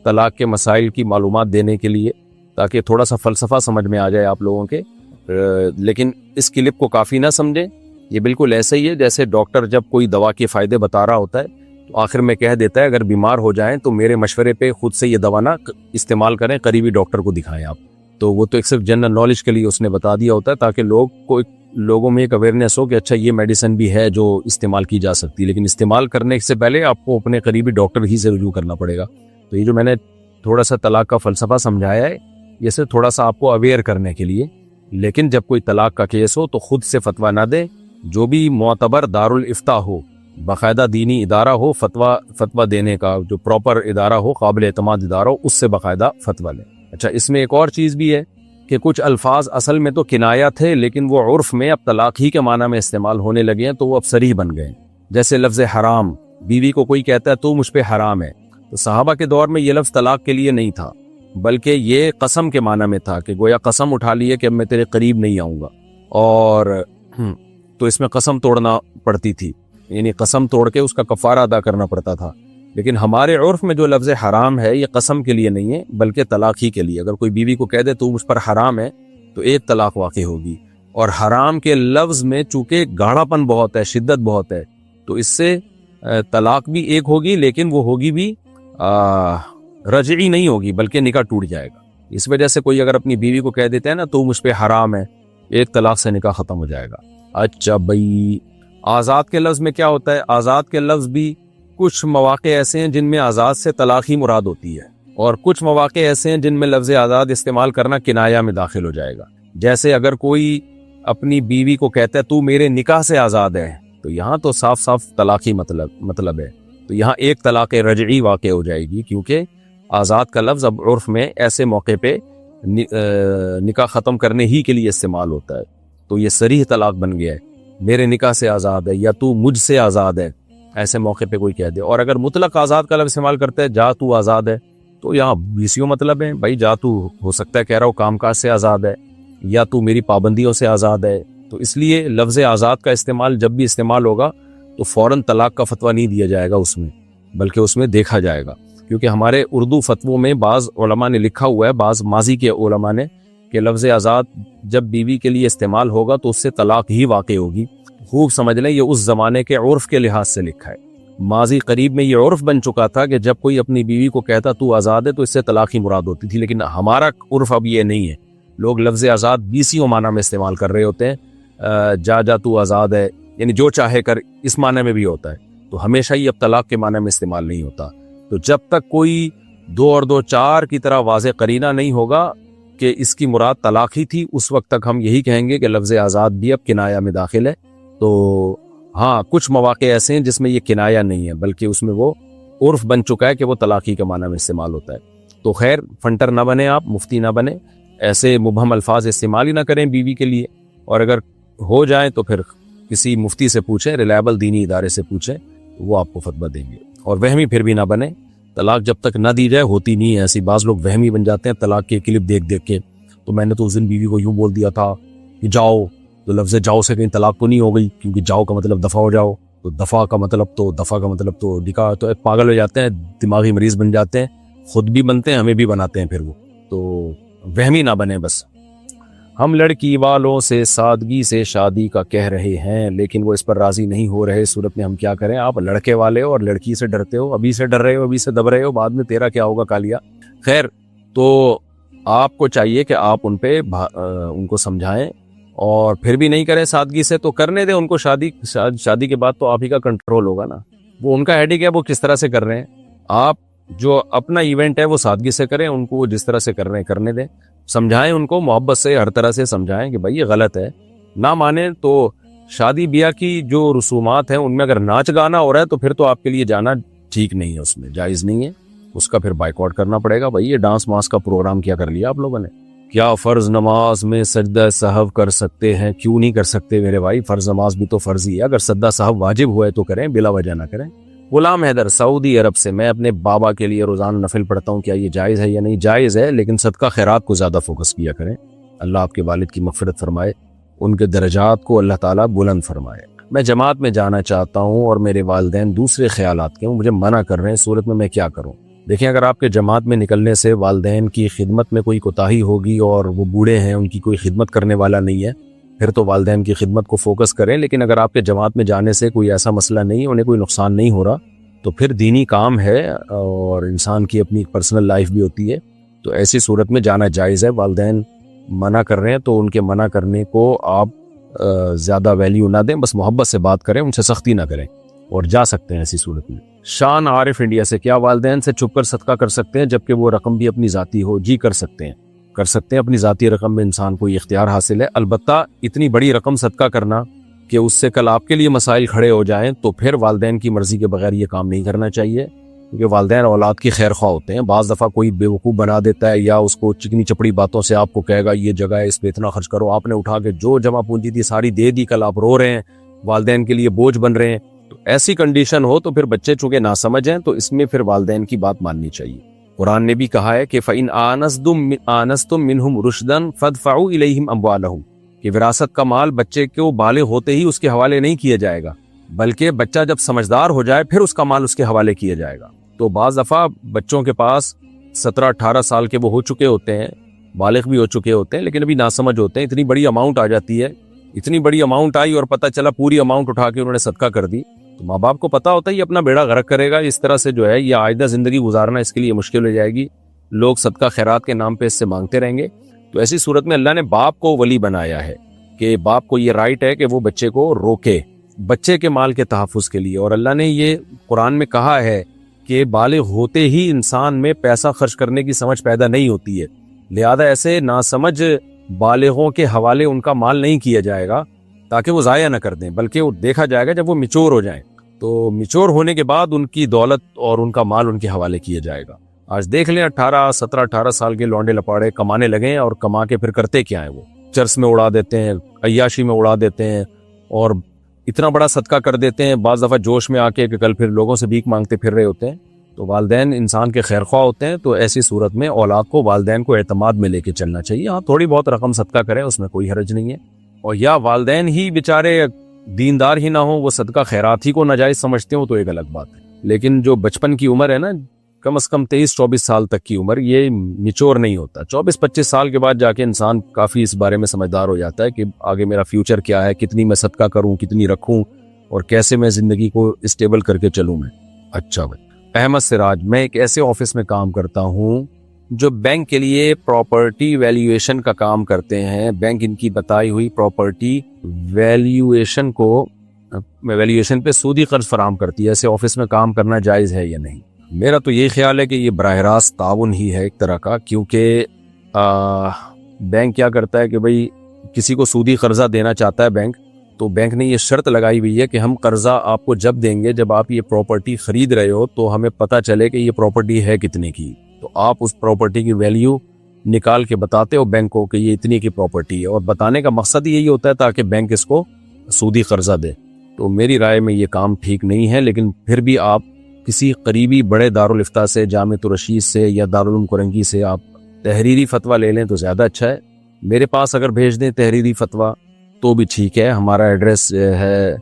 طلاق کے مسائل کی معلومات دینے کے لیے، تاکہ تھوڑا سا فلسفہ سمجھ میں آ جائے آپ لوگوں کے، لیکن اس کلپ کو کافی نہ سمجھیں۔ یہ بالکل ایسا ہی ہے جیسے ڈاکٹر جب کوئی دوا کے فائدے بتا رہا ہوتا ہے تو آخر میں کہہ دیتا ہے اگر بیمار ہو جائیں تو میرے مشورے پہ خود سے یہ دوا نہ استعمال کریں، قریبی ڈاکٹر کو دکھائیں آپ۔ تو وہ تو ایک صرف جنرل نالج کے لیے اس نے بتا دیا ہوتا ہے، تاکہ لوگوں میں ایک اویئرنیس ہو کہ اچھا یہ میڈیسن بھی ہے جو استعمال کی جا سکتی ہے، لیکن استعمال کرنے سے پہلے آپ کو اپنے قریبی ڈاکٹر ہی سے رجوع کرنا پڑے گا۔ تو یہ جو میں نے تھوڑا سا طلاق کا فلسفہ سمجھایا ہے، یہ صرف تھوڑا سا آپ کو اویئر کرنے کے لیے، لیکن جب کوئی طلاق کا کیس ہو تو خود سے فتویٰ نہ دے، جو بھی معتبر دارالافتاء ہو، باقاعدہ دینی ادارہ ہو فتویٰ دینے کا، جو پراپر ادارہ ہو، قابل اعتماد ادارہ ہو، اس سے باقاعدہ فتویٰ لیں۔ اچھا، اس میں ایک اور چیز بھی ہے کہ کچھ الفاظ اصل میں تو کنایا تھے، لیکن وہ عرف میں اب طلاق ہی کے معنی میں استعمال ہونے لگے ہیں، تو وہ اب صریح بن گئے ہیں۔ جیسے لفظ حرام، بیوی کو کوئی کہتا ہے تو مجھ پہ حرام ہے، تو صحابہ کے دور میں یہ لفظ طلاق کے لیے نہیں تھا، بلکہ یہ قسم کے معنی میں تھا کہ گویا قسم اٹھا لی ہے کہ اب میں تیرے قریب نہیں آؤں گا، اور تو اس میں قسم توڑنا پڑتی تھی، یعنی قسم توڑ کے اس کا کفارہ ادا کرنا پڑتا تھا۔ لیکن ہمارے عرف میں جو لفظ حرام ہے یہ قسم کے لیے نہیں ہے بلکہ طلاق ہی کے لیے۔ اگر کوئی بیوی کو کہہ دے تو مجھ پر حرام ہے تو ایک طلاق واقع ہوگی، اور حرام کے لفظ میں چونکہ گاڑھا پن بہت ہے، شدت بہت ہے، تو اس سے طلاق بھی ایک ہوگی، لیکن وہ ہوگی بھی رجعی نہیں ہوگی بلکہ نکاح ٹوٹ جائے گا۔ اس وجہ سے کوئی اگر اپنی بیوی کو کہہ دیتا ہے نا تو مجھ پہ حرام ہے، ایک طلاق سے نکاح ختم ہو جائے گا۔ اچھا بھائی، آزاد کے لفظ میں کیا ہوتا ہے؟ آزاد کے لفظ بھی کچھ مواقع ایسے ہیں جن میں آزاد سے طلاق ہی مراد ہوتی ہے، اور کچھ مواقع ایسے ہیں جن میں لفظ آزاد استعمال کرنا کنایا میں داخل ہو جائے گا۔ جیسے اگر کوئی اپنی بیوی کو کہتا ہے تو میرے نکاح سے آزاد ہے، تو یہاں تو صاف صاف طلاق ہی مطلب ہے، تو یہاں ایک طلاق رجعی واقع ہو جائے گی، کیونکہ آزاد کا لفظ اب عرف میں ایسے موقع پہ نکاح ختم کرنے ہی کے لیے استعمال ہوتا ہے. تو یہ صریح طلاق بن گیا ہے، میرے نکاح سے آزاد ہے یا تو مجھ سے آزاد ہے، ایسے موقع پہ کوئی کہہ دے. اور اگر مطلق آزاد کا لفظ استعمال کرتا ہے، جا تو آزاد ہے، تو یہاں بیسیوں مطلب ہے. بھائی جا تو ہو سکتا ہے کہہ رہا ہو کام کاج سے آزاد ہے، یا تو میری پابندیوں سے آزاد ہے. تو اس لیے لفظ آزاد کا استعمال جب بھی استعمال ہوگا تو فوراً طلاق کا فتویٰ نہیں دیا جائے گا اس میں، بلکہ اس میں دیکھا جائے گا. کیونکہ ہمارے اردو فتووں میں بعض علماء نے لکھا ہوا ہے، بعض ماضی کے علماء نے، کہ لفظ آزاد جب بیوی کے لیے استعمال ہوگا تو اس سے طلاق ہی واقع ہوگی. خوب سمجھ لیں یہ اس زمانے کے عرف کے لحاظ سے لکھا ہے. ماضی قریب میں یہ عرف بن چکا تھا کہ جب کوئی اپنی بیوی کو کہتا تو آزاد ہے تو اس سے طلاق ہی مراد ہوتی تھی. لیکن ہمارا عرف اب یہ نہیں ہے. لوگ لفظ آزاد بیسیوں معنی میں استعمال کر رہے ہوتے ہیں. جا تو آزاد ہے یعنی جو چاہے کر، اس معنی میں بھی ہوتا ہے. تو ہمیشہ ہی اب طلاق کے معنی میں استعمال نہیں ہوتا. تو جب تک کوئی 2 اور 2 4 کی طرح واضح قرینہ نہیں ہوگا کہ اس کی مراد طلاق ہی تھی، اس وقت تک ہم یہی کہیں گے کہ لفظ آزاد بھی اب کنایہ میں داخل ہے. تو ہاں کچھ مواقع ایسے ہیں جس میں یہ کنایہ نہیں ہے، بلکہ اس میں وہ عرف بن چکا ہے کہ وہ طلاقی کے معنی میں استعمال ہوتا ہے. تو خیر فنٹر نہ بنے، آپ مفتی نہ بنے، ایسے مبہم الفاظ استعمال ہی نہ کریں بیوی کے لیے. اور اگر ہو جائیں تو پھر کسی مفتی سے پوچھیں، ریلائبل دینی ادارے سے پوچھیں، وہ آپ کو فتویٰ دیں گے. اور وہمی پھر بھی نہ بنے. طلاق جب تک نہ دی جائے ہوتی نہیں ہے. ایسی بعض لوگ وہمی بن جاتے ہیں طلاق کی کلپ دیکھ کے. تو میں نے تو اس دن بیوی کو یوں بول دیا تھا کہ جاؤ، تو لفظ جاؤ سے کہیں طلاق تو نہیں ہو گئی، کیونکہ جاؤ کا مطلب دفع ہو جاؤ، تو دفع کا مطلب تو نکاح. تو پاگل ہو جاتے ہیں، دماغی مریض بن جاتے ہیں، خود بھی بنتے ہیں، ہمیں بھی بناتے ہیں پھر وہ. تو وہمی نہ بنے. بس ہم لڑکی والوں سے سادگی سے شادی کا کہہ رہے ہیں، لیکن وہ اس پر راضی نہیں ہو رہے. صورت میں ہم کیا کریں؟ آپ لڑکے والے ہو اور لڑکی سے ڈرتے ہو، ابھی سے ڈر رہے ہو، ابھی سے دب رہے ہو، بعد میں تیرا کیا ہوگا کالیا. خیر تو آپ کو چاہیے کہ آپ ان پہ ان کو سمجھائیں، اور پھر بھی نہیں کریں سادگی سے تو کرنے دیں ان کو. شادی کے بعد تو آپ ہی کا کنٹرول ہوگا نا. وہ ان کا ہیڈک ہے، وہ کس طرح سے کر رہے ہیں. آپ جو اپنا ایونٹ ہے وہ سادگی سے کریں، ان کو جس طرح سے کر رہے ہیں کرنے دیں. سمجھائیں ان کو، محبت سے ہر طرح سے سمجھائیں کہ بھائی یہ غلط ہے. نہ مانیں تو شادی بیاہ کی جو رسومات ہیں ان میں اگر ناچ گانا ہو رہا ہے تو پھر تو آپ کے لیے جانا ٹھیک نہیں ہے، اس میں جائز نہیں ہے. اس کا پھر بائیکاٹ کرنا پڑے گا. بھائی یہ ڈانس ماس کا پروگرام کیا کر لیا آپ لوگوں نے. کیا فرض نماز میں سجدہ سہو کر سکتے ہیں؟ کیوں نہیں کر سکتے میرے بھائی؟ فرض نماز بھی تو فرض ہی ہے. اگر سجدہ سہو واجب ہوا ہے تو کریں، بلا وجہ نہ کریں. غلام حیدر، سعودی عرب سے. میں اپنے بابا کے لیے روزانہ نفل پڑھتا ہوں، کیا یہ جائز ہے یا نہیں؟ جائز ہے، لیکن صدقہ خیرات کو زیادہ فوکس کیا کریں. اللہ آپ کے والد کی مغفرت فرمائے، ان کے درجات کو اللہ تعالیٰ بلند فرمائے. میں جماعت میں جانا چاہتا ہوں اور میرے والدین دوسرے خیالات کے ہیں، مجھے منع کر رہے ہیں. صورت میں کیا کروں؟ دیکھیں اگر آپ کے جماعت میں نکلنے سے والدین کی خدمت میں کوئی کوتاہی ہوگی اور وہ بوڑھے ہیں، ان کی کوئی خدمت کرنے والا نہیں ہے، پھر تو والدین کی خدمت کو فوکس کریں. لیکن اگر آپ کے جماعت میں جانے سے کوئی ایسا مسئلہ نہیں، انہیں کوئی نقصان نہیں ہو رہا، تو پھر دینی کام ہے اور انسان کی اپنی پرسنل لائف بھی ہوتی ہے، تو ایسی صورت میں جانا جائز ہے. والدین منع کر رہے ہیں تو ان کے منع کرنے کو آپ زیادہ ویلیو نہ دیں، بس محبت سے بات کریں، ان سے سختی نہ کریں، اور جا سکتے ہیں ایسی صورت میں. شان عارف انڈیا سے. کیا والدین سے چھپ کر صدقہ کر سکتے ہیں جبکہ وہ رقم بھی اپنی ذاتی ہو؟ جی کر سکتے ہیں. اپنی ذاتی رقم میں انسان کو یہ اختیار حاصل ہے. البتہ اتنی بڑی رقم صدقہ کرنا کہ اس سے کل آپ کے لیے مسائل کھڑے ہو جائیں تو پھر والدین کی مرضی کے بغیر یہ کام نہیں کرنا چاہیے، کیونکہ والدین اولاد کی خیر خواہ ہوتے ہیں. بعض دفعہ کوئی بیوقوف بنا دیتا ہے یا اس کو چکنی چپڑی باتوں سے آپ کو کہے گا یہ جگہ ہے، اس پہ اتنا خرچ کرو. آپ نے اٹھا کے جو جمع پونجی تھی ساری دے دی، کل آپ رو رہے ہیں، والدین کے لیے بوجھ بن رہے ہیں. تو ایسی کنڈیشن ہو تو پھر بچے چونکہ ناسمجھ ہیں تو اس میں پھر والدین کی بات ماننی چاہیے. قرآن نے بھی کہا ہے کہ فَإِنْ آنَسْتُم مِّنْهُمْ رُشْدًا فَادْفَعُوا إِلَيْهِمْ أَمْوَالَهُمْ، کہ وراثت کا مال بچے کو بالغ ہوتے ہی اس کے حوالے نہیں کیا جائے گا، بلکہ بچہ جب سمجھدار ہو جائے پھر اس کا مال اس کے حوالے کیا جائے گا. تو بعض دفعہ بچوں کے پاس 17-18 سال کے وہ ہو چکے ہوتے ہیں، بالغ بھی ہو چکے ہوتے ہیں، لیکن ابھی ناسمجھ ہوتے ہیں. اتنی بڑی اماؤنٹ آ جاتی ہے، اتنی بڑی اماؤنٹ آئی اور پتہ چلا پوری اماؤنٹ اٹھا کے انہوں نے صدقہ کر دی. تو ماں باپ کو پتا ہوتا ہے یہ اپنا بیڑا غرق کرے گا، اس طرح سے جو ہے یہ آئندہ زندگی گزارنا اس کے لیے مشکل ہو جائے گی، لوگ صدقہ خیرات کے نام پہ اس سے مانگتے رہیں گے. تو ایسی صورت میں اللہ نے باپ کو ولی بنایا ہے کہ باپ کو یہ رائٹ ہے کہ وہ بچے کو روکے بچے کے مال کے تحفظ کے لیے. اور اللہ نے یہ قرآن میں کہا ہے کہ بالغ ہوتے ہی انسان میں پیسہ خرچ کرنے کی سمجھ پیدا نہیں ہوتی ہے، لہذا ایسے ناسمجھ بالغوں کے حوالے ان کا مال نہیں کیا جائے گا تاکہ وہ ضائع نہ کر دیں، بلکہ وہ دیکھا جائے گا جب وہ میچور ہو جائیں تو میچور ہونے کے بعد ان کی دولت اور ان کا مال ان کے حوالے کیا جائے گا. آج دیکھ لیں 18 سال کے لونڈے لپاڑے کمانے لگے ہیں، اور کما کے پھر کرتے کیا ہیں؟ وہ چرس میں اڑا دیتے ہیں، عیاشی میں اڑا دیتے ہیں، اور اتنا بڑا صدقہ کر دیتے ہیں بعض دفعہ جوش میں آ کے کہ کل پھر لوگوں سے بھیک مانگتے پھر رہے ہوتے ہیں۔ تو والدین انسان کے خیر خواہ ہوتے ہیں، تو ایسی صورت میں اولاد کو والدین کو اعتماد میں لے کے چلنا چاہیے۔ ہاں تھوڑی بہت رقم صدقہ کریں، اس میں کوئی حرج نہیں ہے، اور یا والدین ہی بیچارے دیندار ہی نہ ہوں، وہ صدقہ خیرات ہی کو ناجائز سمجھتے ہوں، تو ایک الگ بات ہے۔ لیکن جو بچپن کی عمر ہے نا، کم از کم 23-24 سال تک کی عمر، یہ میچور نہیں ہوتا۔ 24-25 سال کے بعد جا کے انسان کافی اس بارے میں سمجھدار ہو جاتا ہے کہ آگے میرا فیوچر کیا ہے، کتنی میں صدقہ کروں، کتنی رکھوں، اور کیسے میں زندگی کو اسٹیبل کر کے چلوں میں۔ اچھا بھائی، احمد سراج، میں ایک ایسے آفس میں کام کرتا ہوں جو بینک کے لیے پراپرٹی ویلیویشن کا کام کرتے ہیں۔ بینک ان کی بتائی ہوئی پراپرٹی ویلیویشن پہ سودی قرض فراہم کرتی ہے۔ ایسے آفس میں کام کرنا جائز ہے یا نہیں؟ میرا تو یہی خیال ہے کہ یہ براہ راست تعاون ہی ہے ایک طرح کا، کیونکہ بینک کیا کرتا ہے کہ بھئی کسی کو سودی قرضہ دینا چاہتا ہے بینک، تو بینک نے یہ شرط لگائی ہوئی ہے کہ ہم قرضہ آپ کو جب دیں گے جب آپ یہ پراپرٹی خرید رہے ہو، تو ہمیں پتہ چلے کہ یہ پراپرٹی ہے کتنے کی، تو آپ اس پراپرٹی کی ویلیو نکال کے بتاتے ہو بینک کو کہ یہ اتنی کی پراپرٹی ہے، اور بتانے کا مقصد یہی ہوتا ہے تاکہ بینک اس کو سودی قرضہ دے۔ تو میری رائے میں یہ کام ٹھیک نہیں ہے، لیکن پھر بھی آپ کسی قریبی بڑے دارالفتہ سے، جامعۃ الرشید سے یا دارالعلوم کرنگی سے آپ تحریری فتویٰ لے لیں تو زیادہ اچھا ہے۔ میرے پاس اگر بھیج دیں تحریری فتویٰ تو بھی ٹھیک ہے۔ ہمارا ایڈریس ہے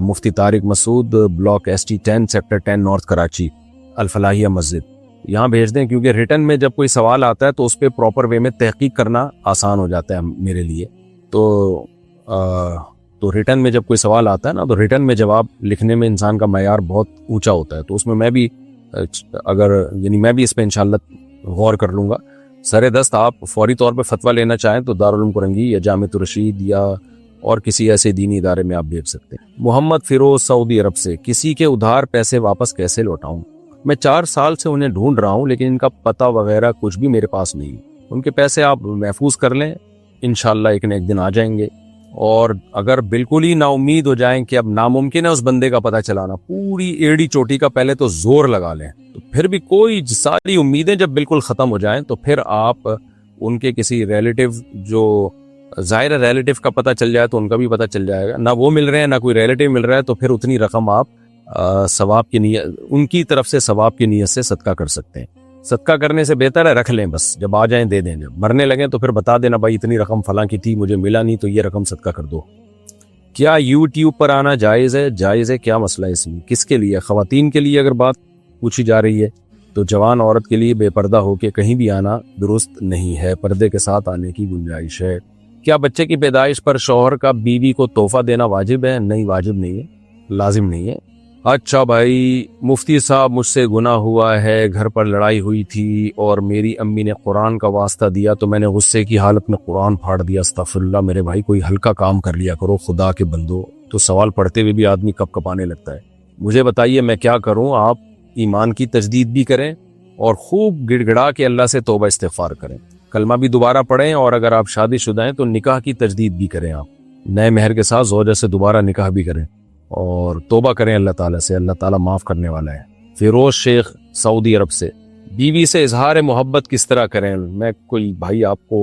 Mufti Tariq Masood, block ST 10 sector 10 north Karachi, Alfalahia مسجد، یہاں بھیج دیں، کیونکہ ریٹن میں جب کوئی سوال آتا ہے تو اس پہ پراپر وے میں تحقیق کرنا آسان ہو جاتا ہے میرے لیے۔ تو ریٹن میں جب کوئی سوال آتا ہے نا، تو ریٹن میں جواب لکھنے میں انسان کا معیار بہت اونچا ہوتا ہے، تو اس میں میں بھی میں بھی اس پہ انشاءاللہ غور کر لوں گا۔ سر دست آپ فوری طور پہ فتویٰ لینا چاہیں تو دارالعلوم کرنگی یا جامعۃ الرشید یا اور کسی ایسے دینی ادارے میں آپ بھیج سکتے ہیں۔ محمد فیروز، سعودی عرب سے، کسی کے ادھار پیسے واپس کیسے لوٹاؤں؟ میں 4 سال سے انہیں ڈھونڈ رہا ہوں، لیکن ان کا پتہ وغیرہ کچھ بھی میرے پاس نہیں۔ ان کے پیسے آپ محفوظ کر لیں، انشاءاللہ ایک نہ ایک دن آ جائیں گے۔ اور اگر بالکل ہی نا امید ہو جائیں کہ اب ناممکن ہے اس بندے کا پتہ چلانا، پوری ایڑی چوٹی کا پہلے تو زور لگا لیں، تو پھر بھی کوئی ساری امیدیں جب بالکل ختم ہو جائیں تو پھر آپ ان کے کسی ریلیٹیو، جو ظاہر ریلیٹیو کا پتہ چل جائے تو ان کا بھی پتہ چل جائے گا، نہ وہ مل رہے ہیں نہ کوئی ریلیٹیو مل رہا ہے، تو پھر اتنی رقم آپ ثواب کی نیت، ان کی طرف سے ثواب کی نیت سے صدقہ کر سکتے ہیں۔ صدقہ کرنے سے بہتر ہے رکھ لیں، بس جب آ جائیں دے دیں، جب مرنے لگیں تو پھر بتا دینا بھائی اتنی رقم فلاں کی تھی، مجھے ملا نہیں تو یہ رقم صدقہ کر دو۔ کیا یوٹیوب پر آنا جائز ہے؟ جائز ہے، کیا مسئلہ ہے اس میں؟ کس کے لیے؟ خواتین کے لیے اگر بات پوچھی جا رہی ہے تو جوان عورت کے لیے بے پردہ ہو کے کہیں بھی آنا درست نہیں ہے، پردے کے ساتھ آنے کی گنجائش ہے۔ کیا بچے کی پیدائش پر شوہر کا بیوی کو تحفہ دینا واجب ہے؟ نہیں، واجب نہیں ہے، لازم نہیں ہے۔ اچھا بھائی، مفتی صاحب مجھ سے گناہ ہوا ہے، گھر پر لڑائی ہوئی تھی اور میری امی نے قرآن کا واسطہ دیا تو میں نے غصے کی حالت میں قرآن پھاڑ دیا، استغفر اللہ۔ میرے بھائی کوئی ہلکا کام کر لیا کرو، خدا کے بندو، تو سوال پڑھتے ہوئے بھی آدمی کپ کپانے لگتا ہے۔ مجھے بتائیے میں کیا کروں؟ آپ ایمان کی تجدید بھی کریں اور خوب گڑ گڑا کے اللہ سے توبہ استغفار کریں، کلمہ بھی دوبارہ پڑھیں، اور اگر آپ شادی شدہ ہیں تو نکاح کی تجدید بھی کریں، آپ نئے مہر کے ساتھ زوجہ سے دوبارہ نکاح بھی کریں اور توبہ کریں اللہ تعالیٰ سے، اللہ تعالیٰ معاف کرنے والا ہے۔ فیروز شیخ، سعودی عرب سے، بیوی سے اظہار محبت کس طرح کریں؟ میں کوئی بھائی آپ کو،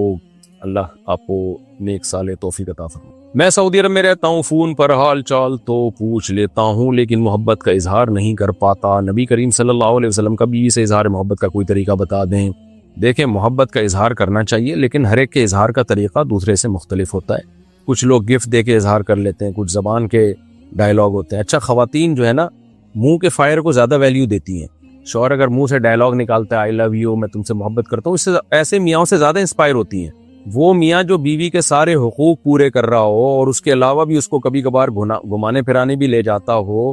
اللہ آپ کو نیک صالح توفیق عطا فرمائے۔ میں سعودی عرب میں رہتا ہوں، فون پر حال چال تو پوچھ لیتا ہوں لیکن محبت کا اظہار نہیں کر پاتا۔ نبی کریم صلی اللہ علیہ وسلم کا بیوی سے اظہار محبت کا کوئی طریقہ بتا دیں۔ دیکھیں، محبت کا اظہار کرنا چاہیے، لیکن ہر ایک کے اظہار کا طریقہ دوسرے سے مختلف ہوتا ہے۔ کچھ لوگ گفٹ دے کے اظہار کر لیتے ہیں، کچھ زبان کے ڈائلاگ ہوتے ہیں۔ اچھا، خواتین جو ہے نا منہ کے فائر کو زیادہ ویلیو دیتی ہیں۔ شوہر اگر منہ سے ڈائلاگ نکالتا ہے آئی لو یو، میں تم سے محبت کرتا ہوں، اس سے ایسے میاں سے زیادہ انسپائر ہوتی ہیں۔ وہ میاں جو بیوی کے سارے حقوق پورے کر رہا ہو اور اس کے علاوہ بھی اس کو کبھی کبھار گھمانے پھرانے بھی لے جاتا ہو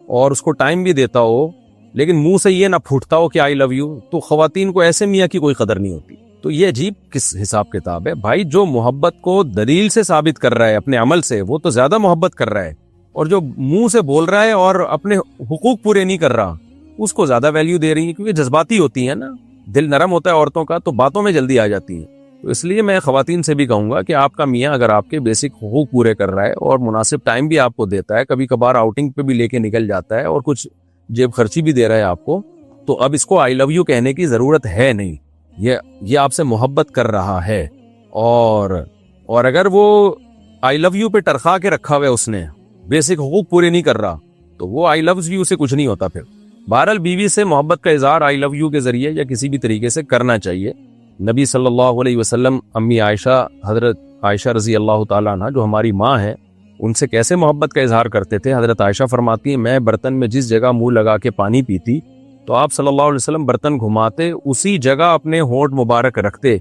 اور اس کو ٹائم بھی دیتا ہو، لیکن منہ سے یہ نہ پھوٹتا ہو کہ آئی لو یو، تو خواتین کو ایسے میاں کی کوئی قدر نہیں ہوتی۔ تو یہ عجیب کس حساب کتاب ہے بھائی؟ جو محبت کو دلیل سے ثابت کر رہا ہے اپنے عمل سے، وہ تو زیادہ محبت کر رہا ہے، اور جو منہ سے بول رہا ہے اور اپنے حقوق پورے نہیں کر رہا، اس کو زیادہ ویلیو دے رہی ہے، کیونکہ جذباتی ہوتی ہیں نا، دل نرم ہوتا ہے عورتوں کا، تو باتوں میں جلدی آ جاتی ہیں۔ تو اس لیے میں خواتین سے بھی کہوں گا کہ آپ کا میاں اگر آپ کے بیسک حقوق پورے کر رہا ہے اور مناسب ٹائم بھی آپ کو دیتا ہے، کبھی کبھار آؤٹنگ پہ بھی لے کے نکل جاتا ہے اور کچھ جیب خرچی بھی دے رہا ہے آپ کو، تو اب اس کو آئی لو یو کہنے کی ضرورت ہے نہیں، یہ آپ سے محبت کر رہا ہے، اور اگر وہ آئی لو یو پہ ٹرخا کے رکھا ہوا ہے، اس نے بیسک حقوق پورے نہیں کر رہا، تو وہ آئی لو یو سے کچھ نہیں ہوتا پھر۔ بہرحال بیوی سے محبت کا اظہار آئی لو یو کے ذریعے یا کسی بھی طریقے سے کرنا چاہیے۔ نبی صلی اللہ علیہ وسلم امی عائشہ، حضرت عائشہ رضی اللہ تعالیٰ عنہ جو ہماری ماں ہے، ان سے کیسے محبت کا اظہار کرتے تھے۔ حضرت عائشہ فرماتی ہیں میں برتن میں جس جگہ منہ لگا کے پانی پیتی تو آپ صلی اللہ علیہ وسلم برتن گھماتے، اسی جگہ اپنے ہونٹ مبارک رکھتے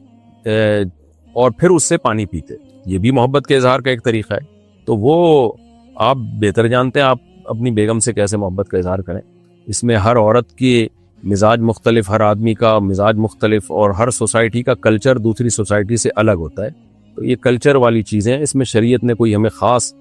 اور پھر اس سے پانی پیتے۔ یہ بھی محبت کے اظہار کا ایک طریقہ ہے۔ تو وہ آپ بہتر جانتے ہیں آپ اپنی بیگم سے کیسے محبت کا اظہار کریں۔ اس میں ہر عورت کی مزاج مختلف، ہر آدمی کا مزاج مختلف، اور ہر سوسائٹی کا کلچر دوسری سوسائٹی سے الگ ہوتا ہے۔ تو یہ کلچر والی چیزیں، اس میں شریعت نے کوئی ہمیں خاص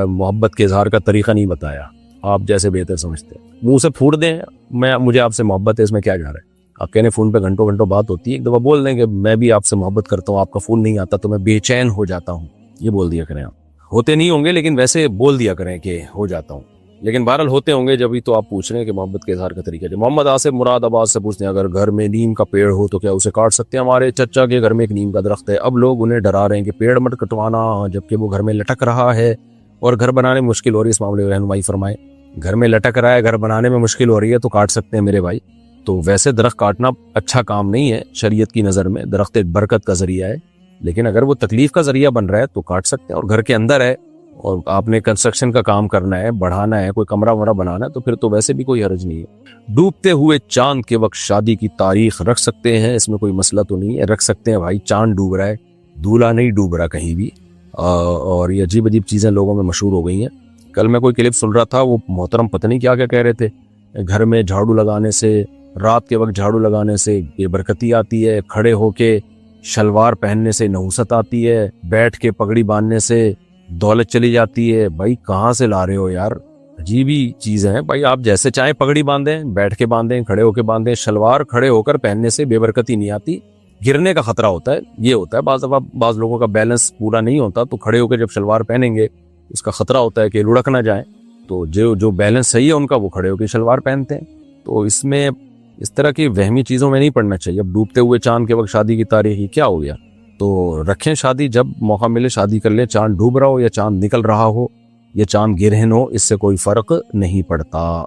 محبت کے اظہار کا طریقہ نہیں بتایا، آپ جیسے بہتر سمجھتے ہیں۔ منہ سے پھوڑ دیں مجھے آپ سے محبت ہے، اس میں کیا جا رہا ہے؟ آپ کہنے فون پہ گھنٹوں گھنٹوں بات ہوتی ہے، ایک دفعہ بول دیں کہ میں بھی آپ سے محبت کرتا ہوں، آپ کا فون نہیں آتا تو میں بے چین ہو جاتا ہوں، یہ بول دیا کریں۔ آپ ہوتے نہیں ہوں گے لیکن ویسے بول دیا کریں کہ ہو جاتا ہوں، لیکن بہرحال ہوتے ہوں گے جبھی تو آپ پوچھ رہے ہیں کہ محبت کے اظہار کا طریقہ۔ جو محمد آصف مراد آباد سے پوچھتے ہیں اگر گھر میں نیم کا پیڑ ہو تو کیا اسے کاٹ سکتے ہیں؟ ہمارے چچا کے گھر میں ایک نیم کا درخت ہے، اب لوگ انہیں ڈرا رہے ہیں کہ پیڑ مت کٹوانا، جبکہ وہ گھر میں لٹک رہا ہے اور گھر بنانے میں مشکل ہو رہی ہے۔ اس معاملے میں رہنمائی فرمائیں۔ گھر میں لٹک رہا ہے، گھر بنانے میں مشکل ہو رہی ہے تو کاٹ سکتے ہیں میرے بھائی۔ تو ویسے درخت کاٹنا اچھا کام نہیں ہے شریعت کی نظر میں، درخت ایک برکت کا ذریعہ ہے، لیکن اگر وہ تکلیف کا ذریعہ بن رہا ہے تو کاٹ سکتے ہیں۔ اور گھر کے اندر ہے اور آپ نے کنسٹرکشن کا کام کرنا ہے، بڑھانا ہے، کوئی کمرہ ومرہ بنانا ہے تو پھر تو ویسے بھی کوئی حرج نہیں ہے۔ ڈوبتے ہوئے چاند کے وقت شادی کی تاریخ رکھ سکتے ہیں، اس میں کوئی مسئلہ تو نہیں ہے، رکھ سکتے ہیں بھائی۔ چاند ڈوب رہا ہے، دولہا نہیں ڈوب رہا کہیں بھی، اور یہ عجیب عجیب چیزیں لوگوں میں مشہور ہو گئی ہیں۔ کل میں کوئی کلپ سن رہا تھا، وہ محترم پتہ نہیں کیا کہہ رہے تھے، گھر میں جھاڑو لگانے سے، رات کے وقت جھاڑو لگانے سے بے برکتی آتی ہے، کھڑے ہو کے شلوار پہننے سے نحوست آتی ہے، بیٹھ کے پگڑی باندھنے سے دولت چلی جاتی ہے۔ بھائی کہاں سے لا رہے ہو یار، عجیب ہی چیزیں ہیں بھائی۔ آپ جیسے چاہیں پگڑی باندھیں، بیٹھ کے باندھیں، کھڑے ہو کے باندھیں، شلوار کھڑے ہو کر پہننے سے بے برکتی نہیں آتی، گرنے کا خطرہ ہوتا ہے۔ یہ ہوتا ہے بعض دفعہ بعض لوگوں کا بیلنس پورا نہیں ہوتا تو کھڑے ہو کے جب شلوار پہنیں گے اس کا خطرہ ہوتا ہے کہ لڑک نہ جائیں، تو جو بیلنس صحیح ہے ان کا وہ کھڑے ہو کے شلوار پہنتے ہیں۔ تو اس میں اس طرح کی وہمی چیزوں میں نہیں پڑنا چاہیے۔ اب ڈوبتے ہوئے چاند کے وقت شادی کی تاریخ یہ کیا ہو گیا؟ تو رکھیں شادی، جب موقع ملے شادی کر لیں، چاند ڈوب رہا ہو یا چاند نکل رہا ہو یا چاند گرہن ہو، اس سے کوئی فرق نہیں پڑتا۔